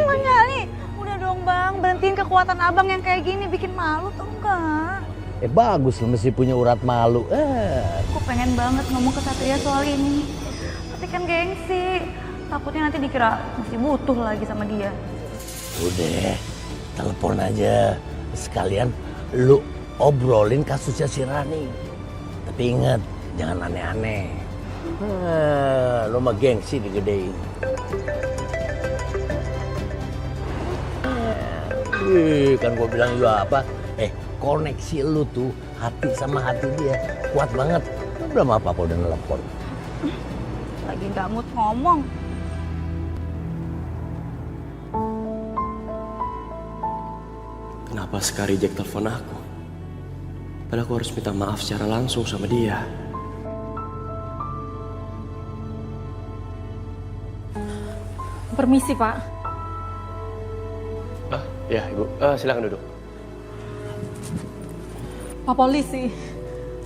Bang Jali, udah dong bang, berhentiin kekuatan abang yang kayak gini, bikin malu tau enggak? Bagus lu mesti punya urat malu. Aku pengen banget ngomong ke Satria soal ini. Tapi kan gengsi, takutnya nanti dikira masih butuh lagi sama dia. Udah, telepon aja. Sekalian lu obrolin kasusnya si Rani. Tapi ingat, jangan aneh-aneh. Lu mah gengsi digedein. Kan gue bilang juga apa? koneksi lu tuh hati sama hati dia kuat banget. Belum apa-apa udah nelpon. Lagi nggak mood ngomong. Kenapa Sekar reject telepon aku? Padahal aku harus minta maaf secara langsung sama dia. Permisi, Pak. Ya, Ibu. Silakan duduk. Pak Polisi,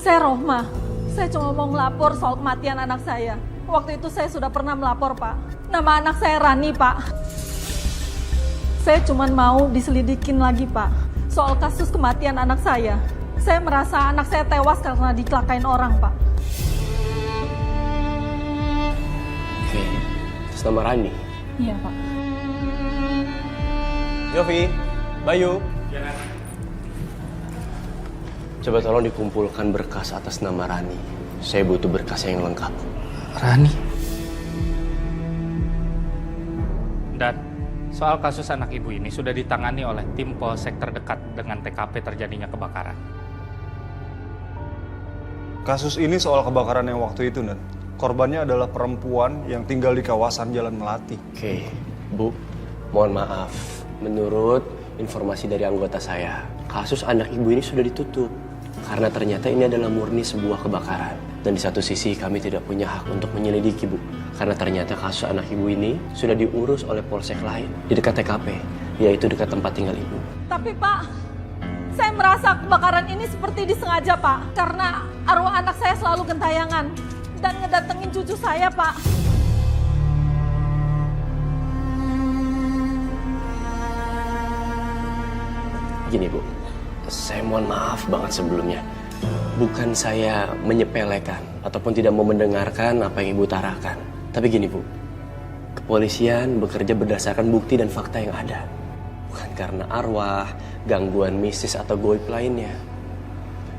saya Rohma. Saya cuma mau melapor soal kematian anak saya. Waktu itu saya sudah pernah melapor, Pak. Nama anak saya Rani, Pak. Saya cuma mau diselidikin lagi, Pak, soal kasus kematian anak saya. Saya merasa anak saya tewas karena dicelakain orang, Pak. Oke, atas nama Rani. Iya, Pak. Yofi, Bayu. Coba tolong dikumpulkan berkas atas nama Rani. Saya butuh berkas yang lengkap. Rani? Dan soal kasus anak ibu ini sudah ditangani oleh tim polsek terdekat dengan TKP terjadinya kebakaran. Kasus ini soal kebakaran yang waktu itu, Nan. Korbannya adalah perempuan yang tinggal di kawasan Jalan Melati. Oke, Bu, mohon maaf. Menurut informasi dari anggota saya, kasus anak ibu ini sudah ditutup. Karena ternyata ini adalah murni sebuah kebakaran. Dan di satu sisi kami tidak punya hak untuk menyelidiki, Bu. Karena ternyata kasus anak ibu ini sudah diurus oleh polsek lain di dekat TKP, yaitu dekat tempat tinggal ibu. Tapi, Pak, saya merasa kebakaran ini seperti disengaja, Pak. Karena arwah anak saya selalu gentayangan dan ngedatengin cucu saya, Pak. Gini, Bu. Saya mohon maaf banget sebelumnya. Bukan saya menyepelekan ataupun tidak mau mendengarkan apa yang Ibu utarakan. Tapi gini, Bu. Kepolisian bekerja berdasarkan bukti dan fakta yang ada. Bukan karena arwah, gangguan mistis atau goib lainnya.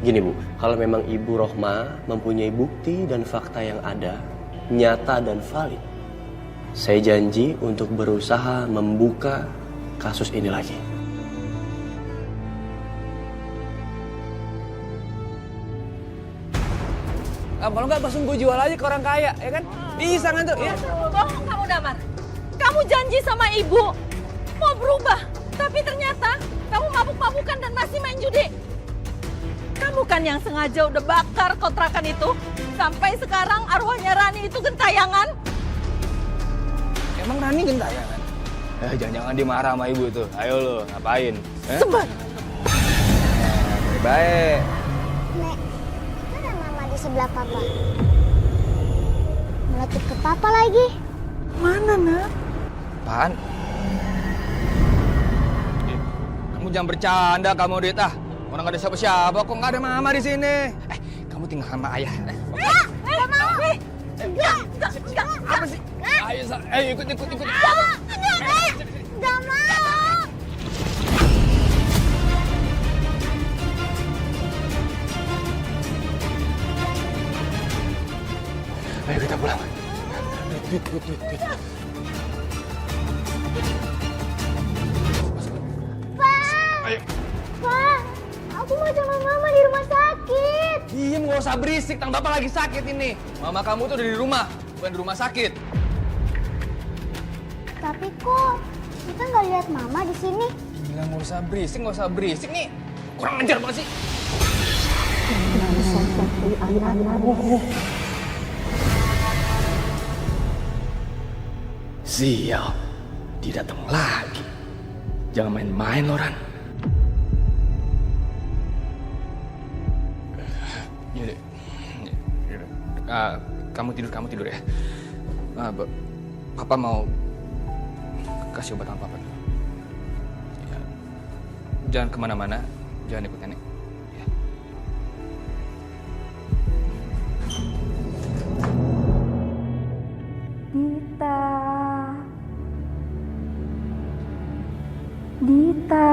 Gini, Bu. Kalau memang Ibu Rohma mempunyai bukti dan fakta yang ada, nyata dan valid, saya janji untuk berusaha membuka kasus ini lagi. Kalau nggak langsung gue jual aja ke orang kaya, ya kan? Bisa kan tuh? Ya. Bohong kamu, Damar. Kamu janji sama ibu mau berubah, tapi ternyata kamu mabuk-mabukan dan masih main judi. Kamu kan yang sengaja udah bakar kontrakan itu. Sampai sekarang arwahnya Rani itu gentayangan. Emang Rani gentayangan? Jangan-jangan dia marah sama ibu tuh. Ayo lo, ngapain? Sembar. Baik. Sebelah papa. Meletip ke papa lagi. Mana, Nak? Apaan? Kamu jangan bercanda kamu, Dit. Orang nggak ada siapa-siapa, kok nggak ada mama di sini. Kamu tinggal sama ayah. Nggak mau. Enggak. Apa sih? Ayo ikut. Nggak mau. Ayo kita pulang. Duit. Pak, aku mau sama mama di rumah sakit. Diem, nggak usah berisik. Tang bapak lagi sakit ini. Mama kamu tuh udah di rumah, bukan di rumah sakit. Tapi kok kita nggak lihat mama di sini? Bilang nggak usah berisik nih. Kurang ajar banget sih. Sial, dia datang lagi. Jangan main-main, Loran. Yaudah. Kamu tidur ya. Papa mau kasih obat sama papa dulu. Ya. Jangan kemana-mana, jangan ikut nenek. Ya. Dita.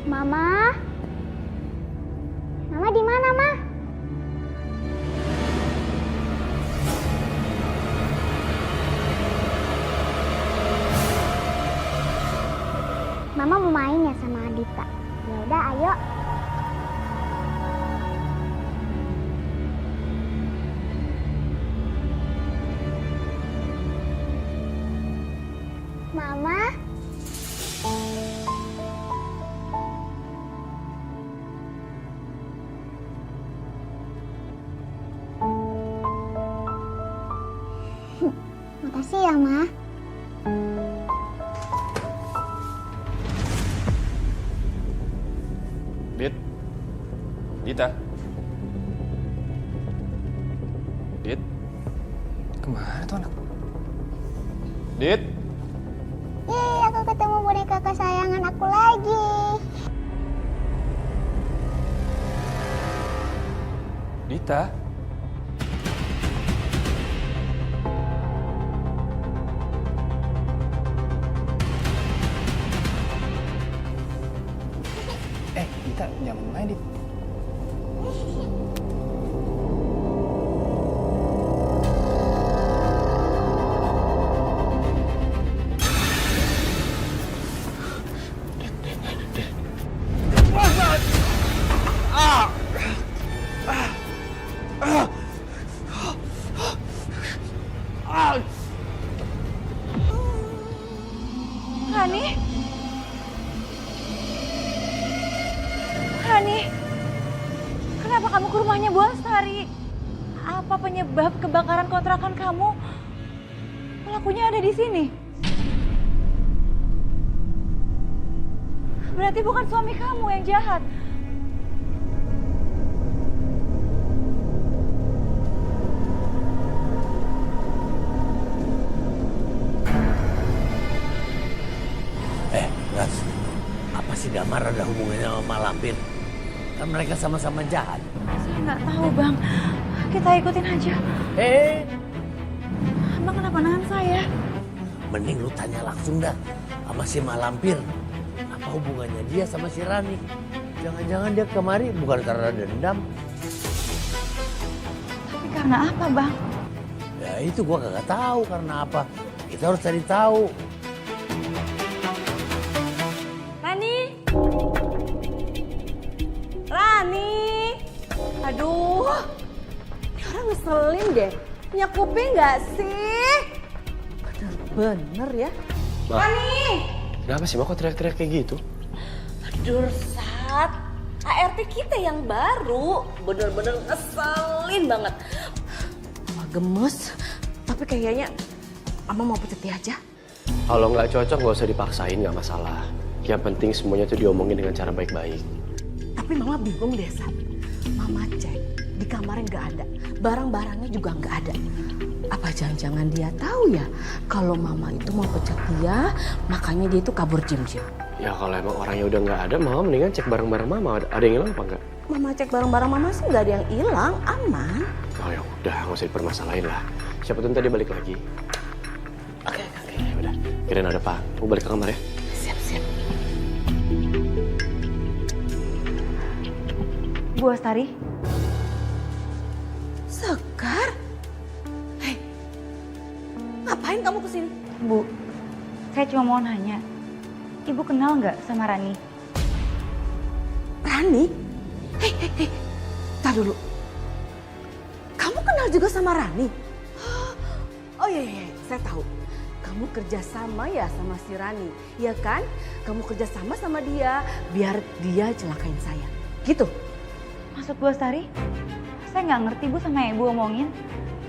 Mama? Mama di mana, Ma? Makasih ya, Ma. Dita. Dit. Kemana tuh anak? Dit. Yeay, aku ketemu boneka kesayangan aku lagi. Dita. Dita, jangan main, Dit. Rani? Rani? Kenapa kamu ke rumahnya Bu Astari? Apa penyebab kebakaran kontrakan kamu? Pelakunya ada di sini. Berarti bukan suami kamu yang jahat. Gas, apa sih Damar ada hubungannya sama Malampir? Kan mereka sama-sama jahat. Saya nggak tahu, Bang. Kita ikutin aja. Bang, kenapa nahan saya? Mending lu tanya langsung dah sama si Malampir. Apa hubungannya dia sama si Rani? Jangan-jangan dia kemari bukan karena dendam. Tapi karena apa, Bang? Ya itu gua kagak tahu karena apa. Kita harus cari tahu. Rani? Rani? Aduh, ini orang ngeselin deh. Punya kuping nggak sih? Bener-bener ya. Ma. Rani! Kenapa sih, Ma? Kok teriak-teriak kayak gitu? Aduh, Sat. ART kita yang baru. Bener-bener ngeselin banget. Wah, gemes. Tapi kayaknya Mama mau pecat dia aja. Kalau nggak cocok nggak usah dipaksain, nggak masalah. Yang penting semuanya tuh diomongin dengan cara baik-baik. Tapi Mama bingung deh, Sat. Mama cek, di kamarnya nggak ada. Barang-barangnya juga nggak ada. Apa jangan-jangan dia tahu ya kalau Mama itu mau pecat dia, makanya dia itu kabur jim-jim. Ya kalau emang orangnya udah nggak ada, Mama mendingan cek barang-barang Mama. Ada yang hilang apa nggak? Mama cek barang-barang Mama sih nggak ada yang hilang, aman. Oh ya udah, nggak usah dipermasalahin lah. Siapa tuh tadi balik lagi. Oke, udah. Kirain ada Pak. Mau balik ke kamar ya? Siap-siap. Bu Astari? Sekar? Hei, ngapain kamu kesini? Bu, saya cuma mau nanya. Ibu kenal nggak sama Rani? Rani? Hei. Tar dulu. Kamu kenal juga sama Rani? Oh iya, saya tahu. Kamu kerja sama ya sama si Rani, ya kan? Kamu kerja sama dia biar dia celakain saya. Gitu? Maksud Bu Astari? Saya nggak ngerti Bu sama yang Ibu omongin.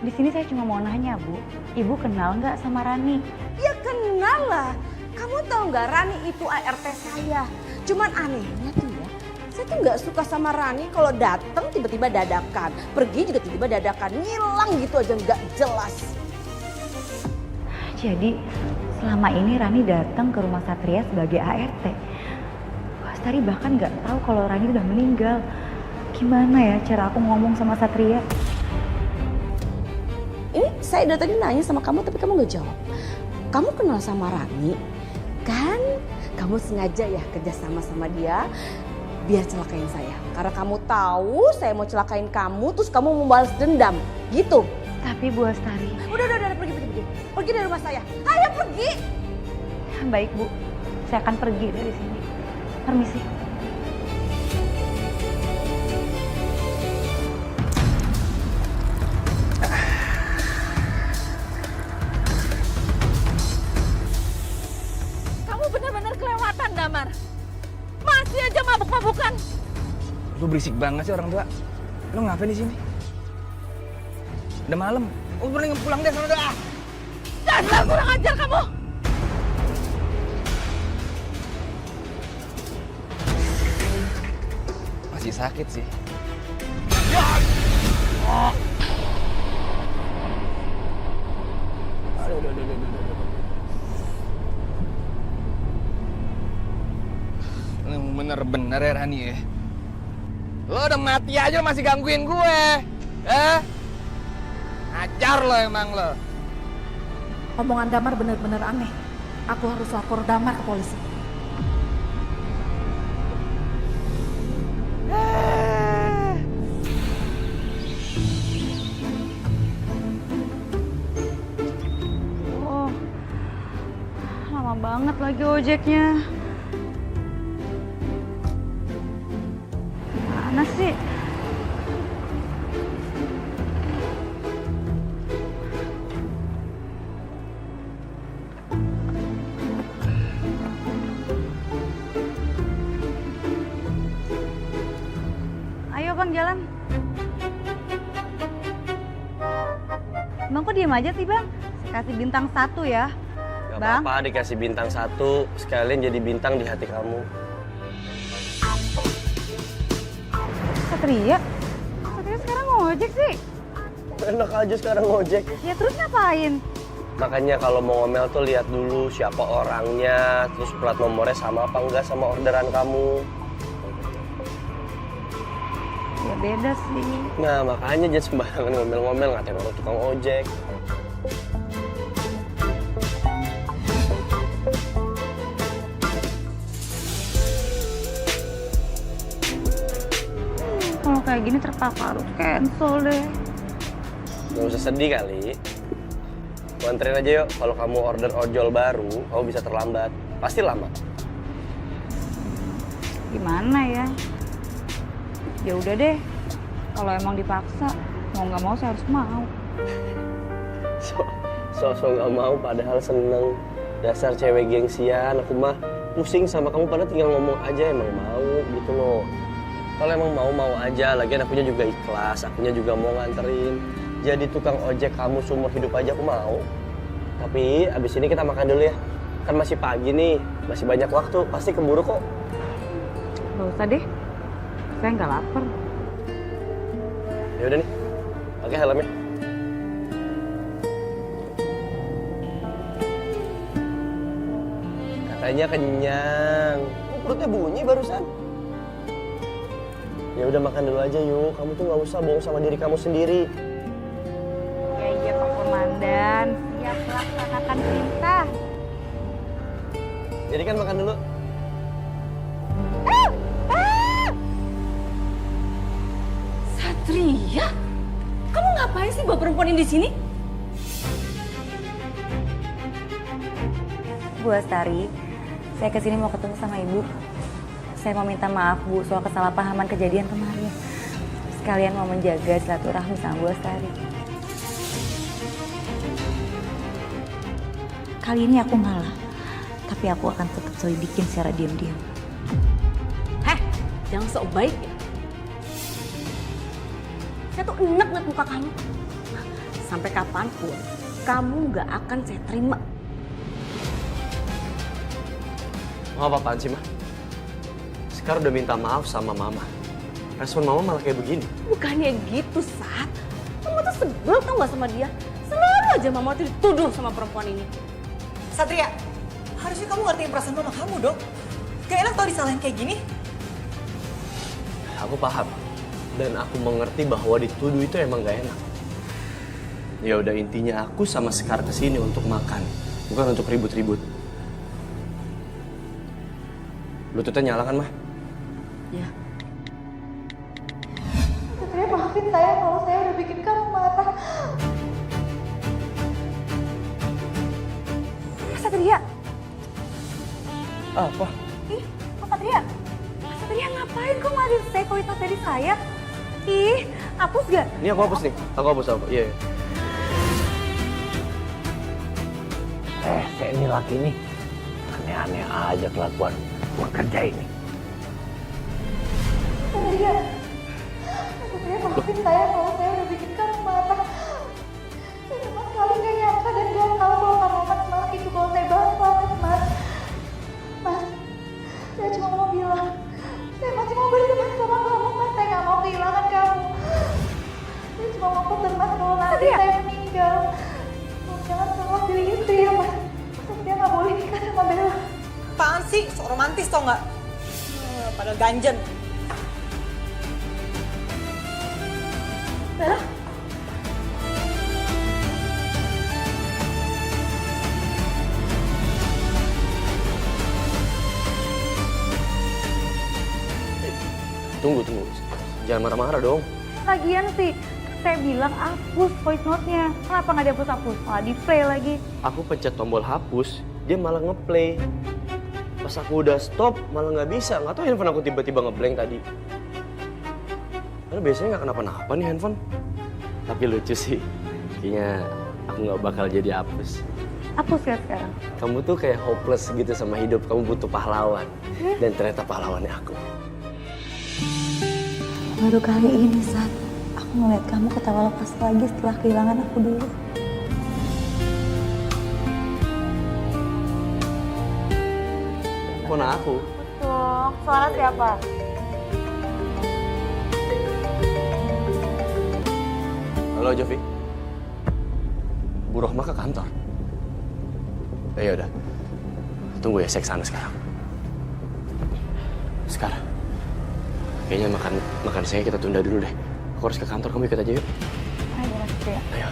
Di sini saya cuma mau nanya Bu, Ibu kenal nggak sama Rani? Ya kenal lah. Kamu tahu nggak Rani itu ART saya. Cuman anehnya tuh ya, saya tuh nggak suka sama Rani kalau datang tiba-tiba dadakan, pergi juga tiba-tiba dadakan, ngilang gitu aja nggak jelas. Jadi selama ini Rani datang ke rumah Satria sebagai ART. Bu Astari bahkan nggak tahu kalau Rani udah meninggal. Gimana ya cara aku ngomong sama Satria? Ini saya udah tadi nanya sama kamu tapi kamu nggak jawab. Kamu kenal sama Rani? Kan kamu sengaja ya kerja sama dia biar celakain saya. Karena kamu tahu saya mau celakain kamu terus kamu mau balas dendam. Gitu. Tapi Bu Astari. Udah pergi. Pergi dari rumah saya. Ayo pergi. Baik Bu, saya akan pergi dari sini. Permisi. Kamu benar-benar kelewatan, Damar. Masih aja mabuk-mabukan. Lu berisik banget sih orang tua. Lu ngapain di sini? Udah malam. Lu mending pulang deh sana dah. Dasar kurang ajar kamu! Masih sakit sih. Bener-bener ya Rani ya. Lo udah mati aja masih gangguin gue. Ajar lo emang lo. Omongan Damar benar-benar aneh. Aku harus lapor Damar ke polisi. Oh, lama banget lagi ojeknya. Mana sih? Ayo bang jalan. Bang kok diem aja sih bang? Saya kasih bintang 1 ya. Gak Bang. apa-apa dikasih bintang 1, sekalian jadi bintang di hati kamu. Satria? Satria sekarang ngojek sih? Enak aja sekarang ngojek. Ya terus ngapain? Makanya kalau mau ngomel tuh lihat dulu siapa orangnya, terus plat nomornya sama apa enggak sama orderan kamu. Ya beda sih. Nah makanya jangan sembarangan ngomel-ngomel ngatain orang tukang ojek. Kalau kayak gini terpaksa harus cancel deh. Gak usah sedih kali. Gua anterin aja yuk, kalau kamu order ojol baru, kamu bisa terlambat. Pasti lama. Gimana ya? Ya udah deh. Kalau emang dipaksa, mau nggak mau saya harus mau. So gak mau padahal seneng. Dasar cewek gengsian, aku mah pusing sama kamu padahal tinggal ngomong aja emang mau gitu loh. Kalau emang mau aja, lagian akunya juga ikhlas, akunya juga mau nganterin. Jadi tukang ojek kamu seumur hidup aja aku mau. Tapi abis ini kita makan dulu ya. Kan masih pagi nih, masih banyak waktu, pasti keburu kok. Gak usah deh, saya nggak lapar. Ya udah nih, pakai helmnya. Katanya kenyang. Kok perutnya bunyi barusan? Ya udah makan dulu aja yuk. Kamu tuh nggak usah bohong sama diri kamu sendiri. Ya iya Pak Komandan, siap melaksanakan perintah. Jadi kan makan dulu. Satria, kamu ngapain sih bawa perempuan ini di sini? Bu Astari, saya kesini mau ketemu sama Ibu. Saya mau minta maaf Bu soal kesalahpahaman kejadian kemarin. Sekalian mau menjaga silaturahmi sama Bu Astari. Kali ini aku ngalah, tapi aku akan tetap selidikin secara diam-diam. Heh, jangan sok baik ya. Saya tuh enek ngeliat muka kamu. Sampai kapanpun, kamu nggak akan saya terima. Mau apa-apaan sih, Ma? Sekar udah minta maaf sama Mama. Respon Mama malah kayak begini. Bukannya gitu, Sat. Kamu tuh sebel tau gak sama dia? Selalu aja Mama tuh dituduh sama perempuan ini. Satria, harusnya kamu ngertiin perasaan mama kamu dong. Gak enak tau disalahin kayak gini. Aku paham. Dan aku mengerti bahwa dituduh itu emang gak enak. Ya udah intinya aku sama Sekar kesini untuk makan. Bukan untuk ribut-ribut. Bluetooth-nya nyala kan, Mah? Ya. Satria maafin saya kalau saya udah bikin kamu marah. Satria. Apa? Ih, Mas Satria. Mas Satria ngapain kok ngadil saya kualitas dari saya? Ih, hapus gak? Ini aku hapus nih. Aku hapus apa? Iya. Saya ini laki nih. Aneh-aneh aja kelakuan bekerja ini. Satria. Satria maafin saya kalau saya udah bikin kamu marah. Saya sama sekali gak nyangka dan gak tahu kalau kamu sok romantis tau nggak? Pada ganjen. Bella? Tunggu. Jangan marah-marah dong. Lagian sih, saya bilang hapus voice note-nya. Kenapa nggak dihapus-hapus? Malah di-play lagi. Aku pencet tombol hapus, dia malah ngeplay. Pas aku udah stop, malah nggak bisa. Nggak tahu handphone aku tiba-tiba ngeblank tadi. Karena biasanya nggak kenapa-napa nih handphone. Tapi lucu sih. Kayaknya aku nggak bakal jadi hapus. Hapus ya sekarang? Kamu tuh kayak hopeless gitu sama hidup. Kamu butuh pahlawan. Dan ternyata pahlawannya aku. Baru kali ini saat aku ngeliat kamu ketawa lepas lagi setelah kehilangan aku dulu. Kona aku? Betul, suara siapa? Halo Jovi. Bu Rohma ke kantor. Ya udah. Tunggu ya, saya kesana sekarang. Sekarang. Kayaknya makan saya kita tunda dulu deh. Aku harus ke kantor, kamu ikut aja yuk. Ayo masuk ya. Ayo.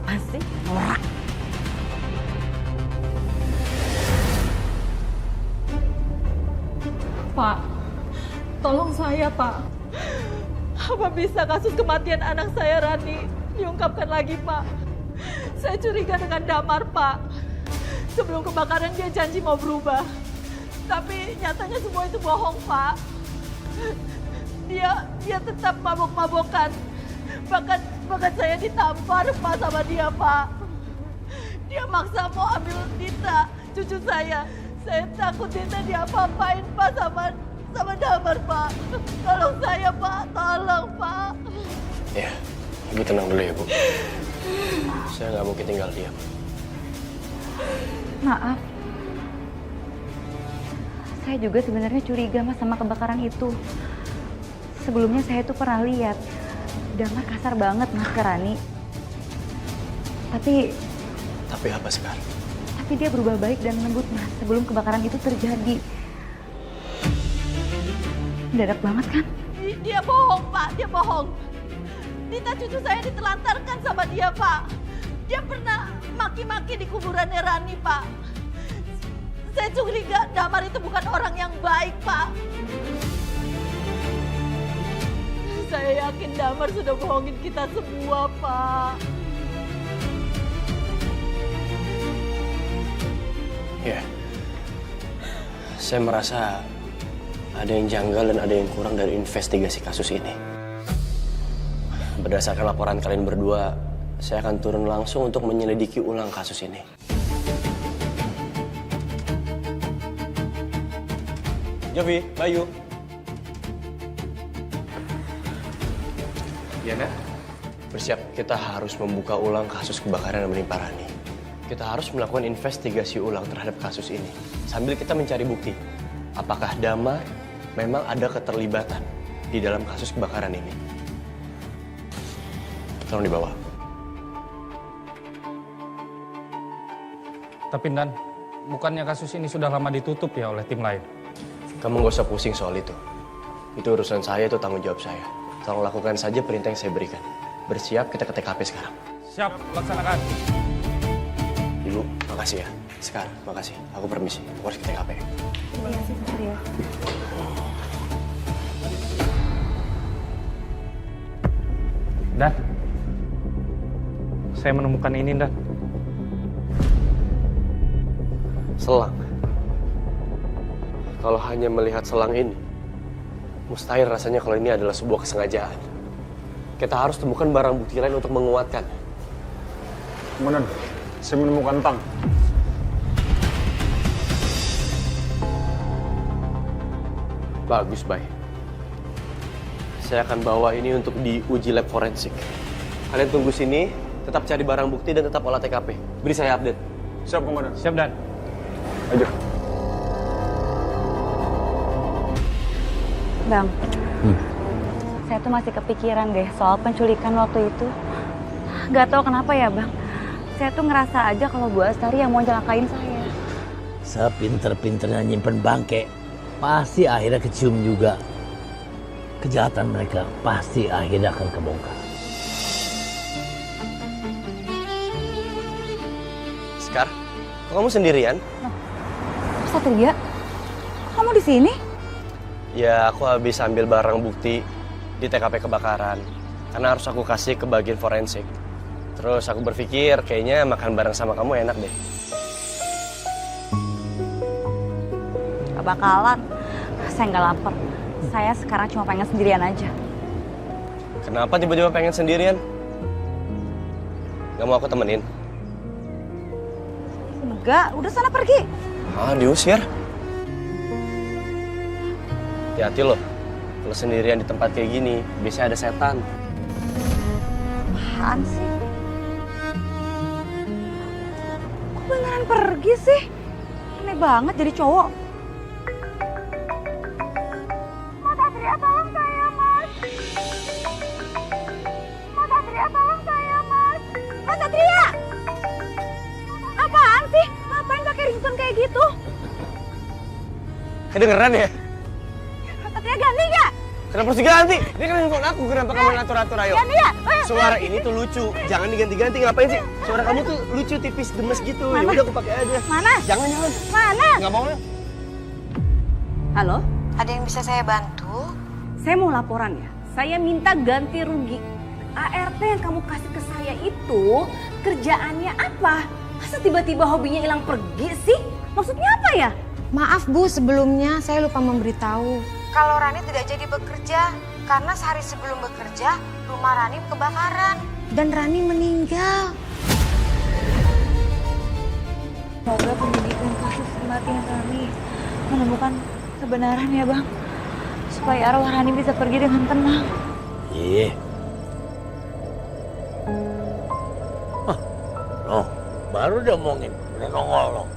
Masih norak. Pak, tolong saya, Pak. Apa bisa kasus kematian anak saya, Rani, diungkapkan lagi, Pak? Saya curiga dengan Damar, Pak. Sebelum kebakaran dia janji mau berubah. Tapi nyatanya semua itu bohong, Pak. Dia tetap mabok-mabokan. Bahkan saya ditampar, Pak, sama dia, Pak. Dia maksa mau ambil Dita, cucu saya. Saya takut Dita diapa-apain, Pak, sama Damar, Pak. Tolong saya, Pak. Tolong, Pak. Ya, Ibu tenang dulu ya, Bu. Saya nggak mungkin tinggal diam. Maaf. Saya juga sebenarnya curiga Mas sama kebakaran itu. Sebelumnya saya tuh pernah lihat Damar kasar banget Mas ke Rani. Tapi apa sekarang? Tapi dia berubah baik dan lembut Mas sebelum kebakaran itu terjadi. Mendadak banget kan? Dia bohong, Pak. Dia bohong. Dita cucu saya ditelantarkan sama dia, Pak. Dia pernah maki-maki di kuburannya Rani, Pak. Saya curiga Damar itu bukan orang yang baik, Pak. Saya yakin Damar sudah bohongin kita semua, Pak. Ya, saya merasa ada yang janggal dan ada yang kurang dari investigasi kasus ini. Berdasarkan laporan kalian berdua, saya akan turun langsung untuk menyelidiki ulang kasus ini. Jovi, Bayu. Iya, Nak? Bersiap, kita harus membuka ulang kasus kebakaran yang menimpa Rani. Kita harus melakukan investigasi ulang terhadap kasus ini. Sambil kita mencari bukti, apakah Damar memang ada keterlibatan di dalam kasus kebakaran ini. Tolong dibawa. Tapi Dan, bukannya kasus ini sudah lama ditutup ya oleh tim lain? Kamu gak usah pusing soal itu. Itu urusan saya, itu tanggung jawab saya. Tolong lakukan saja perintah yang saya berikan. Bersiap, kita ke TKP sekarang. Siap, laksanakan. Ibu, makasih ya. Sekar, makasih. Aku permisi. Aku harus ke TKP. Iya sih, ya. Dan, saya menemukan ini, Dan. Selang. Kalau hanya melihat selang ini, mustahil rasanya kalau ini adalah sebuah kesengajaan. Kita harus temukan barang bukti lain untuk menguatkan. Komandan, saya menemukan tang. Bagus, Bay. Saya akan bawa ini untuk diuji lab forensik. Kalian tunggu sini, tetap cari barang bukti dan tetap olah TKP. Beri saya update. Siap, Komandan. Siap, Dan. Ayo. Bang, saya tuh masih kepikiran deh soal penculikan waktu itu. Gak tahu kenapa ya Bang, saya tuh ngerasa aja kalau Bu Astari yang mau celakain saya. Sepinter-pinternya nyimpen bangke, pasti akhirnya kecium juga. Kejahatan mereka pasti akhirnya akan kebongkar. Sekar, kok kamu sendirian? Satria, kamu di sini? Ya, aku habis ambil barang bukti di TKP kebakaran. Karena harus aku kasih ke bagian forensik. Terus aku berpikir kayaknya makan bareng sama kamu enak deh. Gak bakalan, saya nggak lapar. Saya sekarang cuma pengen sendirian aja. Kenapa tiba-tiba pengen sendirian? Gak mau aku temenin? Enggak, udah sana pergi. Ah, diusir? Hati-hati loh, kalau sendirian di tempat kayak gini, biasanya ada setan. Apaan sih? Kok beneran pergi sih? Aneh banget jadi cowok. Mas Satria, tolong saya, Mas. Mas Satria, tolong saya, Mas. Mas Satria! Apaan sih? Ngapain pakai ringtone kayak gitu? Kedengeran ya? Mas Satria ganti gak? Kenapa harus diganti? Ini kan handphone aku, kenapa kamu ngatur-atur ayo? Ganti ya? Suara ini tuh lucu, jangan diganti-ganti, ngapain sih? Suara kamu tuh lucu, tipis, gemes gitu. Ya udah aku pakai aja. Mana? Jangan. Mana? Nggak mau ya? Halo? Ada yang bisa saya bantu? Saya mau laporan ya. Saya minta ganti rugi. ART yang kamu kasih ke saya itu kerjaannya apa? Masa tiba-tiba hobinya hilang pergi sih? Maksudnya apa ya? Maaf Bu, sebelumnya saya lupa memberitahu. Kalau Rani tidak jadi bekerja, karena sehari sebelum bekerja, rumah Rani kebakaran. Dan Rani meninggal. Semoga penyidikan kasus kematian Rani menemukan kebenaran ya Bang. Supaya arwah Rani bisa pergi dengan tenang. Iya. Noh, baru dia omongin, udah nongol loh.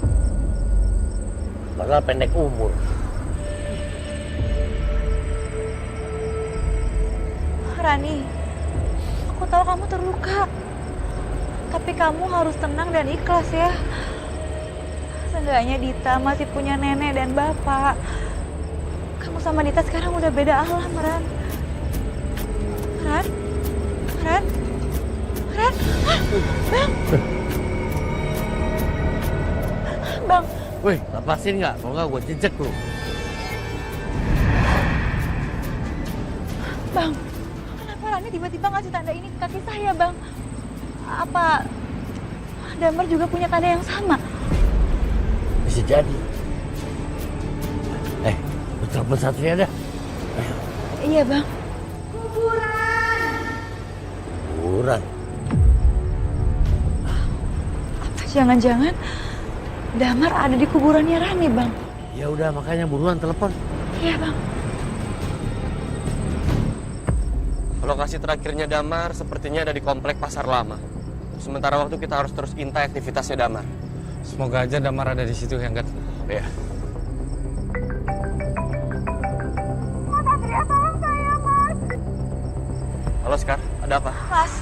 Padahal pendek umur. Rani, aku tahu kamu terluka. Tapi kamu harus tenang dan ikhlas ya. Seenggaknya Dita masih punya nenek dan bapak. Kamu sama Dita sekarang udah beda alam, Ran. Ran? Ran? Ran? Ah, Bang! Bang! Wih, lepasin nggak? Kalau nggak gue jejek lu. Bang, kenapa Rani tiba-tiba ngasih tanda ini ke kaki saya, Bang? Apa Damar juga punya tanda yang sama? Bisa jadi. Lu telepon Satria dah. Iya, Bang. Kuburan. Apa jangan-jangan Damar ada di kuburannya Rani, Bang? Ya udah, makanya buruan telepon. Iya, Bang. Lokasi terakhirnya Damar sepertinya ada di komplek Pasar Lama. Sementara waktu kita harus terus intai aktivitasnya Damar. Semoga aja Damar ada di situ ya, Gat. Iya. Mas Satria, tolong saya, Mas. Halo Sekar, ada apa? Mas,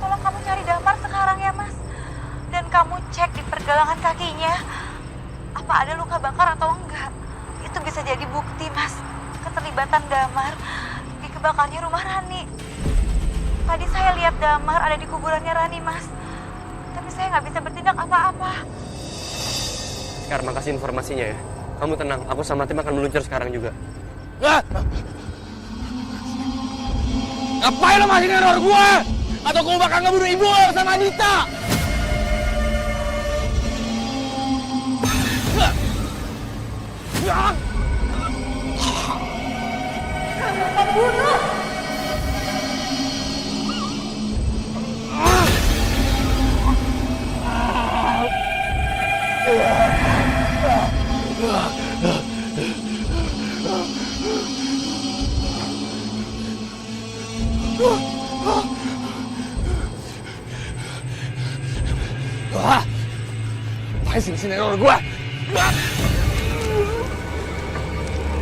tolong kamu cari Damar sekarang ya, Mas. Dan kamu cek di pergelangan kakinya. Apa ada luka bakar atau enggak. Itu bisa jadi bukti, Mas. Keterlibatan Damar di kebakarnya rumah Rani. Tadi saya lihat Damar ada di kuburannya Rani, Mas. Tapi saya nggak bisa bertindak apa-apa. Sekar, makasih informasinya ya. Kamu tenang, aku sama tim akan meluncur sekarang juga. Ngapain lo masih neror gue? Atau gue bakal ngebunuh ibu lo sama Dita? Kamu pembunuh! Apaan sih sini neror gue?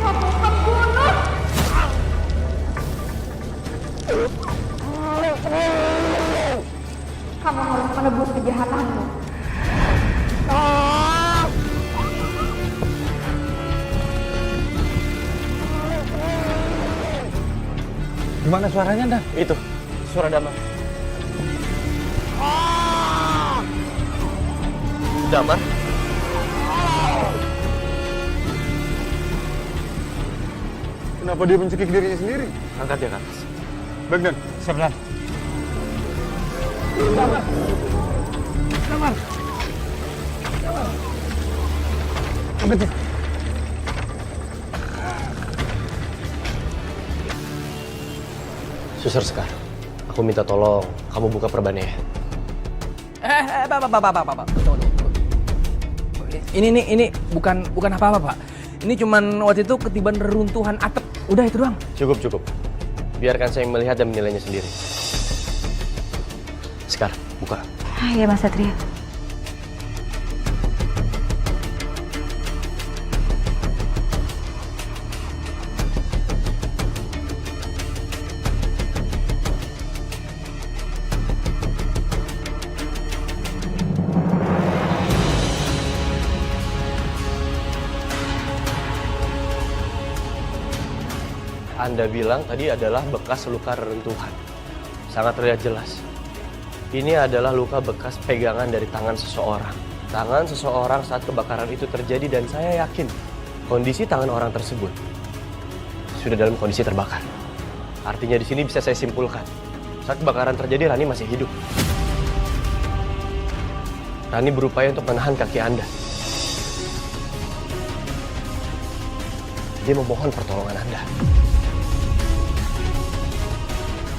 Kamu pembunuh! Kamu harus menebus kejahatan Gimana suaranya, Dan? Itu, suara Damar. Damar? Kenapa dia mencekik dirinya sendiri? Angkat dia ke atas. Baik, Dan. Siap, Dan. Damar! Damar! Angkat dia. Suster Sekar, aku minta tolong kamu buka perbannya ya. Bapak. Ini bukan apa-apa, Pak. Ini cuman waktu itu ketiban reruntuhan atap. Udah itu doang. Cukup. Biarkan saya melihat dan menilainya sendiri. Sekar, buka. Iya Mas Satria. Anda bilang tadi adalah bekas luka reruntuhan. Sangat terlihat jelas. Ini adalah luka bekas pegangan dari tangan seseorang. Tangan seseorang saat kebakaran itu terjadi dan saya yakin kondisi tangan orang tersebut sudah dalam kondisi terbakar. Artinya di sini bisa saya simpulkan, saat kebakaran terjadi Rani masih hidup. Rani berupaya untuk menahan kaki Anda. Dia memohon pertolongan Anda.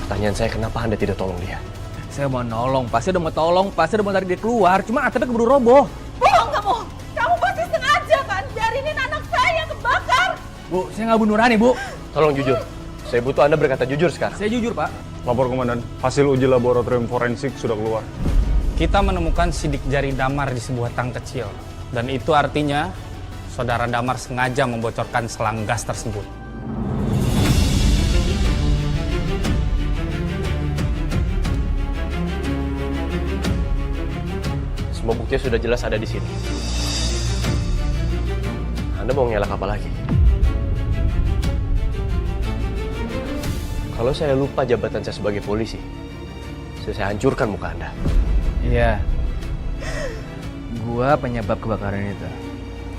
Pertanyaan saya, kenapa Anda tidak tolong dia? Saya mau nolong, pasti udah mau tolong, pasti udah mau tarik dia keluar. Cuma atapnya keburu roboh. Bohong kamu! Kamu pasti sengaja kan biarinin anak saya kebakar! Bu, saya nggak bunuh Rani, Bu. Tolong jujur. Saya butuh Anda berkata jujur sekarang. Saya jujur, Pak. Lapor Komandan, hasil uji laboratorium forensik sudah keluar. Kita menemukan sidik jari Damar di sebuah tang kecil. Dan itu artinya saudara Damar sengaja membocorkan selang gas tersebut. Semua bukti sudah jelas ada di sini. Anda mau ngelak apa lagi? Kalau saya lupa jabatan saya sebagai polisi, saya hancurkan muka Anda. Iya. Gua penyebab kebakaran itu.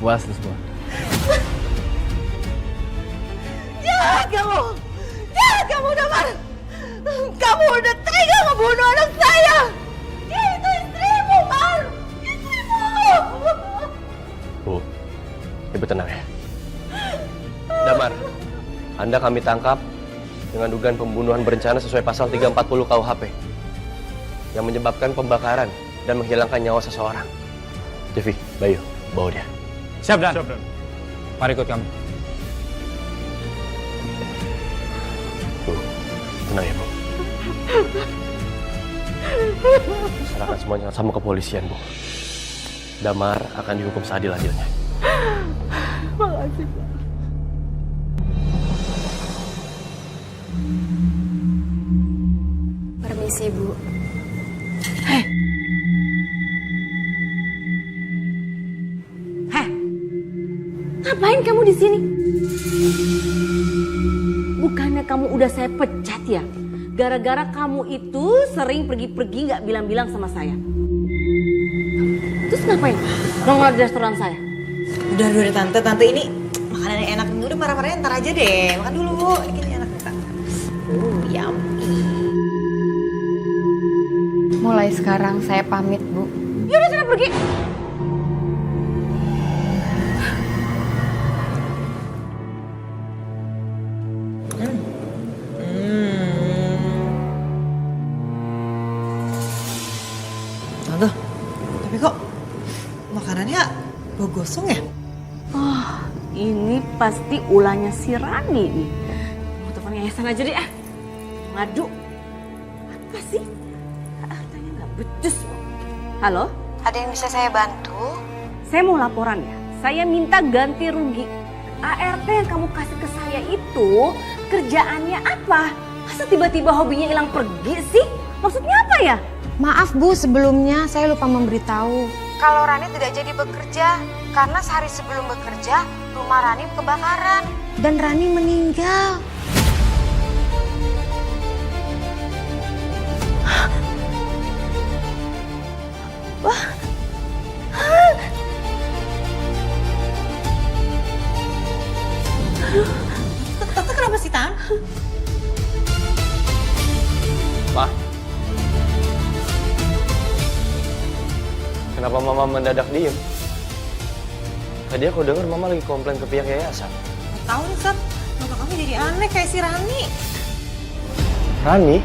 Puas lu semua. Jahat kamu! Jahat kamu, Damar! Kamu udah tega membunuh anak saya! Dia itu istrimu, Mar! Istrimu! Bu, Ibu tenang ya. Damar, Anda kami tangkap dengan dugaan pembunuhan berencana sesuai pasal 340 KUHP yang menyebabkan pembakaran dan menghilangkan nyawa seseorang. Devi, Bayu, bawa dia. Siap, Dan. Mari ikut kami. Bu, tenang ya, Bu. Serahkan semuanya sama kepolisian, Bu. Damar akan dihukum seadil-adilnya. Makasih, Pak. Permisi, Bu. Ngapain kamu di sini? Bukannya kamu udah saya pecat ya? Gara-gara kamu itu sering pergi-pergi nggak bilang-bilang sama saya. Terus ngapain? Nongol di restoran saya? Udah tante ini makanannya enak. Udah marah-marahnya ntar aja deh. Makan dulu, Bu. Ini kayaknya enak nih, Tante. Yummy. Mulai sekarang saya pamit, Bu. Yaudah sana pergi. Tante, tapi kok makanannya bau gosong ya? Oh, ini pasti ulahnya si Rani nih. Mau telepon yayasan aja deh ah. Ngadu. Apa sih? Tanya nggak becus. Halo? Ada yang bisa saya bantu? Saya mau laporan ya. Saya minta ganti rugi. ART yang kamu kasih ke saya itu kerjaannya apa? Masa tiba-tiba hobinya hilang pergi sih? Maksudnya apa ya? Maaf Bu, sebelumnya saya lupa memberitahu kalau Rani tidak jadi bekerja karena sehari sebelum bekerja rumah Rani kebakaran dan Rani meninggal. Wah. Tante kenapa sih, Tan? Ma. Kenapa Mama mendadak diem? Tadi aku dengar Mama lagi komplain ke pihak yayasan. Tahu nih, Sat. Muka kamu jadi aneh kayak si Rani. Rani?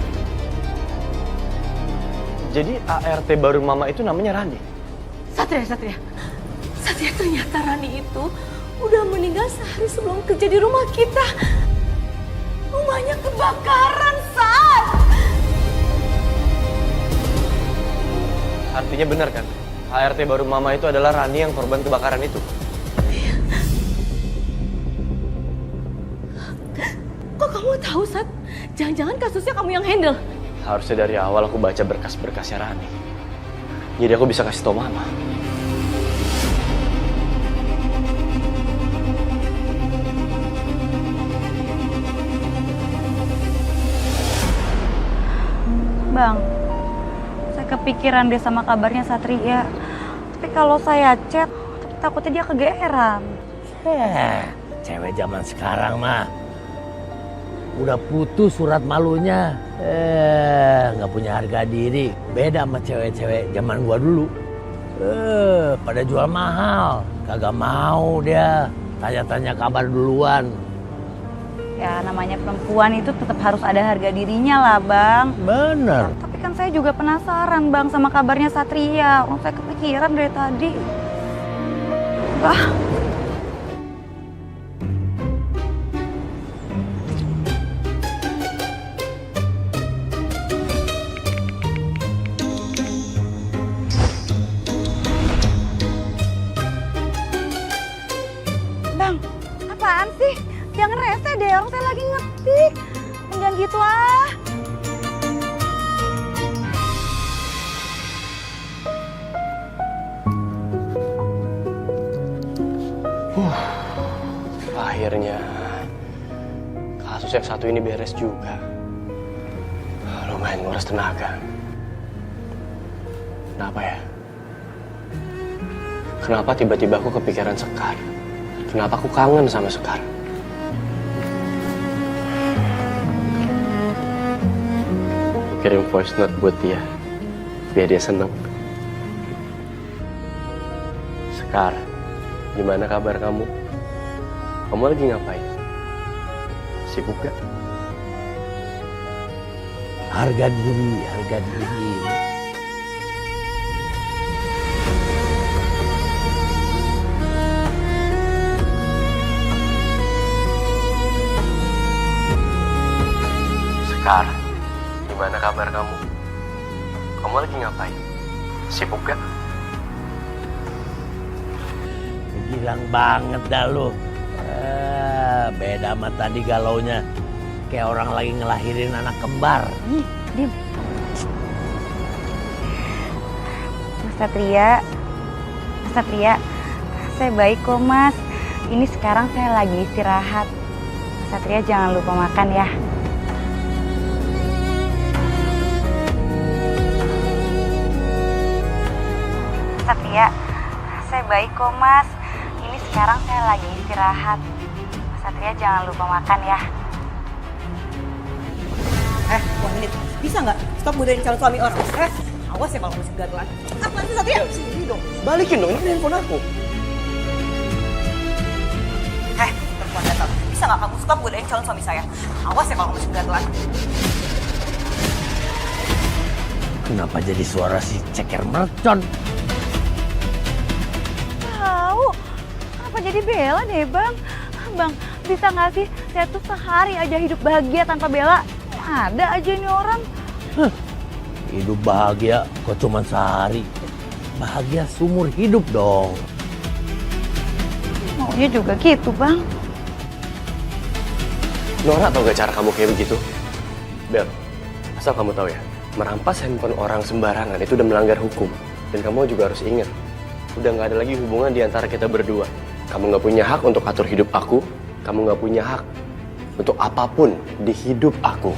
Jadi ART baru Mama itu namanya Rani? Satria, ternyata Rani itu udah meninggal sehari sebelum kerja di rumah kita. Rumahnya kebakaran, Sat. Artinya benar kan? ART baru Mama itu adalah Rani yang korban kebakaran itu? Kok kamu tahu, Sat? Jangan-jangan kasusnya kamu yang handle? Harusnya dari awal aku baca berkas-berkasnya Rani. Jadi aku bisa kasih tau Mama. Bang, saya kepikiran deh sama kabarnya Satria. Tapi kalau saya chat, takutnya dia kegeeran. Cewek zaman sekarang mah udah putus surat malunya. Nggak punya harga diri. Beda sama cewek-cewek zaman gua dulu. Pada jual mahal. Kagak mau dia tanya-tanya kabar duluan. Ya namanya perempuan itu tetap harus ada harga dirinya lah, Bang. Bener. Tapi kan saya juga penasaran, Bang, sama kabarnya Satria. Saya kepikiran dari tadi. Bang, apaan sih? Jangan rese deh, orang saya lagi ngetik. Jangan gitu ah. Akhirnya kasus yang satu ini beres juga. Lumayan nguras tenaga. Kenapa ya? Kenapa tiba-tiba aku kepikiran Sekar? Kenapa aku kangen sama Sekar? Kirim voice note buat dia, biar dia seneng. Sekar, gimana kabar kamu? Kamu lagi ngapain? Sibuk gak? Harga diri, harga diri. Sekar, gimana kabar kamu? Kamu lagi ngapain? Sibuk gak? Gilang banget dah lu. Beda sama tadi galaunya. Kayak orang lagi ngelahirin anak kembar. Diam. Mas Satria, saya baik kok Mas. Ini sekarang saya lagi istirahat. Mas Satria jangan lupa makan ya. Mas Satria, saya baik kok Mas. Ini sekarang saya lagi istirahat. Mas Satria jangan lupa makan ya. 1 menit. Bisa nggak stop godain calon suami orang? Awas ya kalau masih gatulan. Apa sih Satria? Sini dong. Balikin dong, ini handphone aku. Perempuan datang. Bisa nggak kamu stop godain calon suami saya? Awas ya kalau masih gatulan. Kenapa jadi suara si ceker mercon? Tahu. Kenapa jadi Bella deh, Bang? Bang, bisa nggak sih saya tuh sehari aja hidup bahagia tanpa Bella? Ada aja nih orang. Hidup bahagia kok cuma sehari. Bahagia seumur hidup dong. Maunya juga gitu, Bang. Nora tau gak cara kamu kayak begitu? Bel, asal kamu tahu ya, merampas handphone orang sembarangan itu udah melanggar hukum. Dan kamu juga harus ingat, udah gak ada lagi hubungan di antara kita berdua. Kamu gak punya hak untuk atur hidup aku, kamu gak punya hak untuk apapun di hidup aku.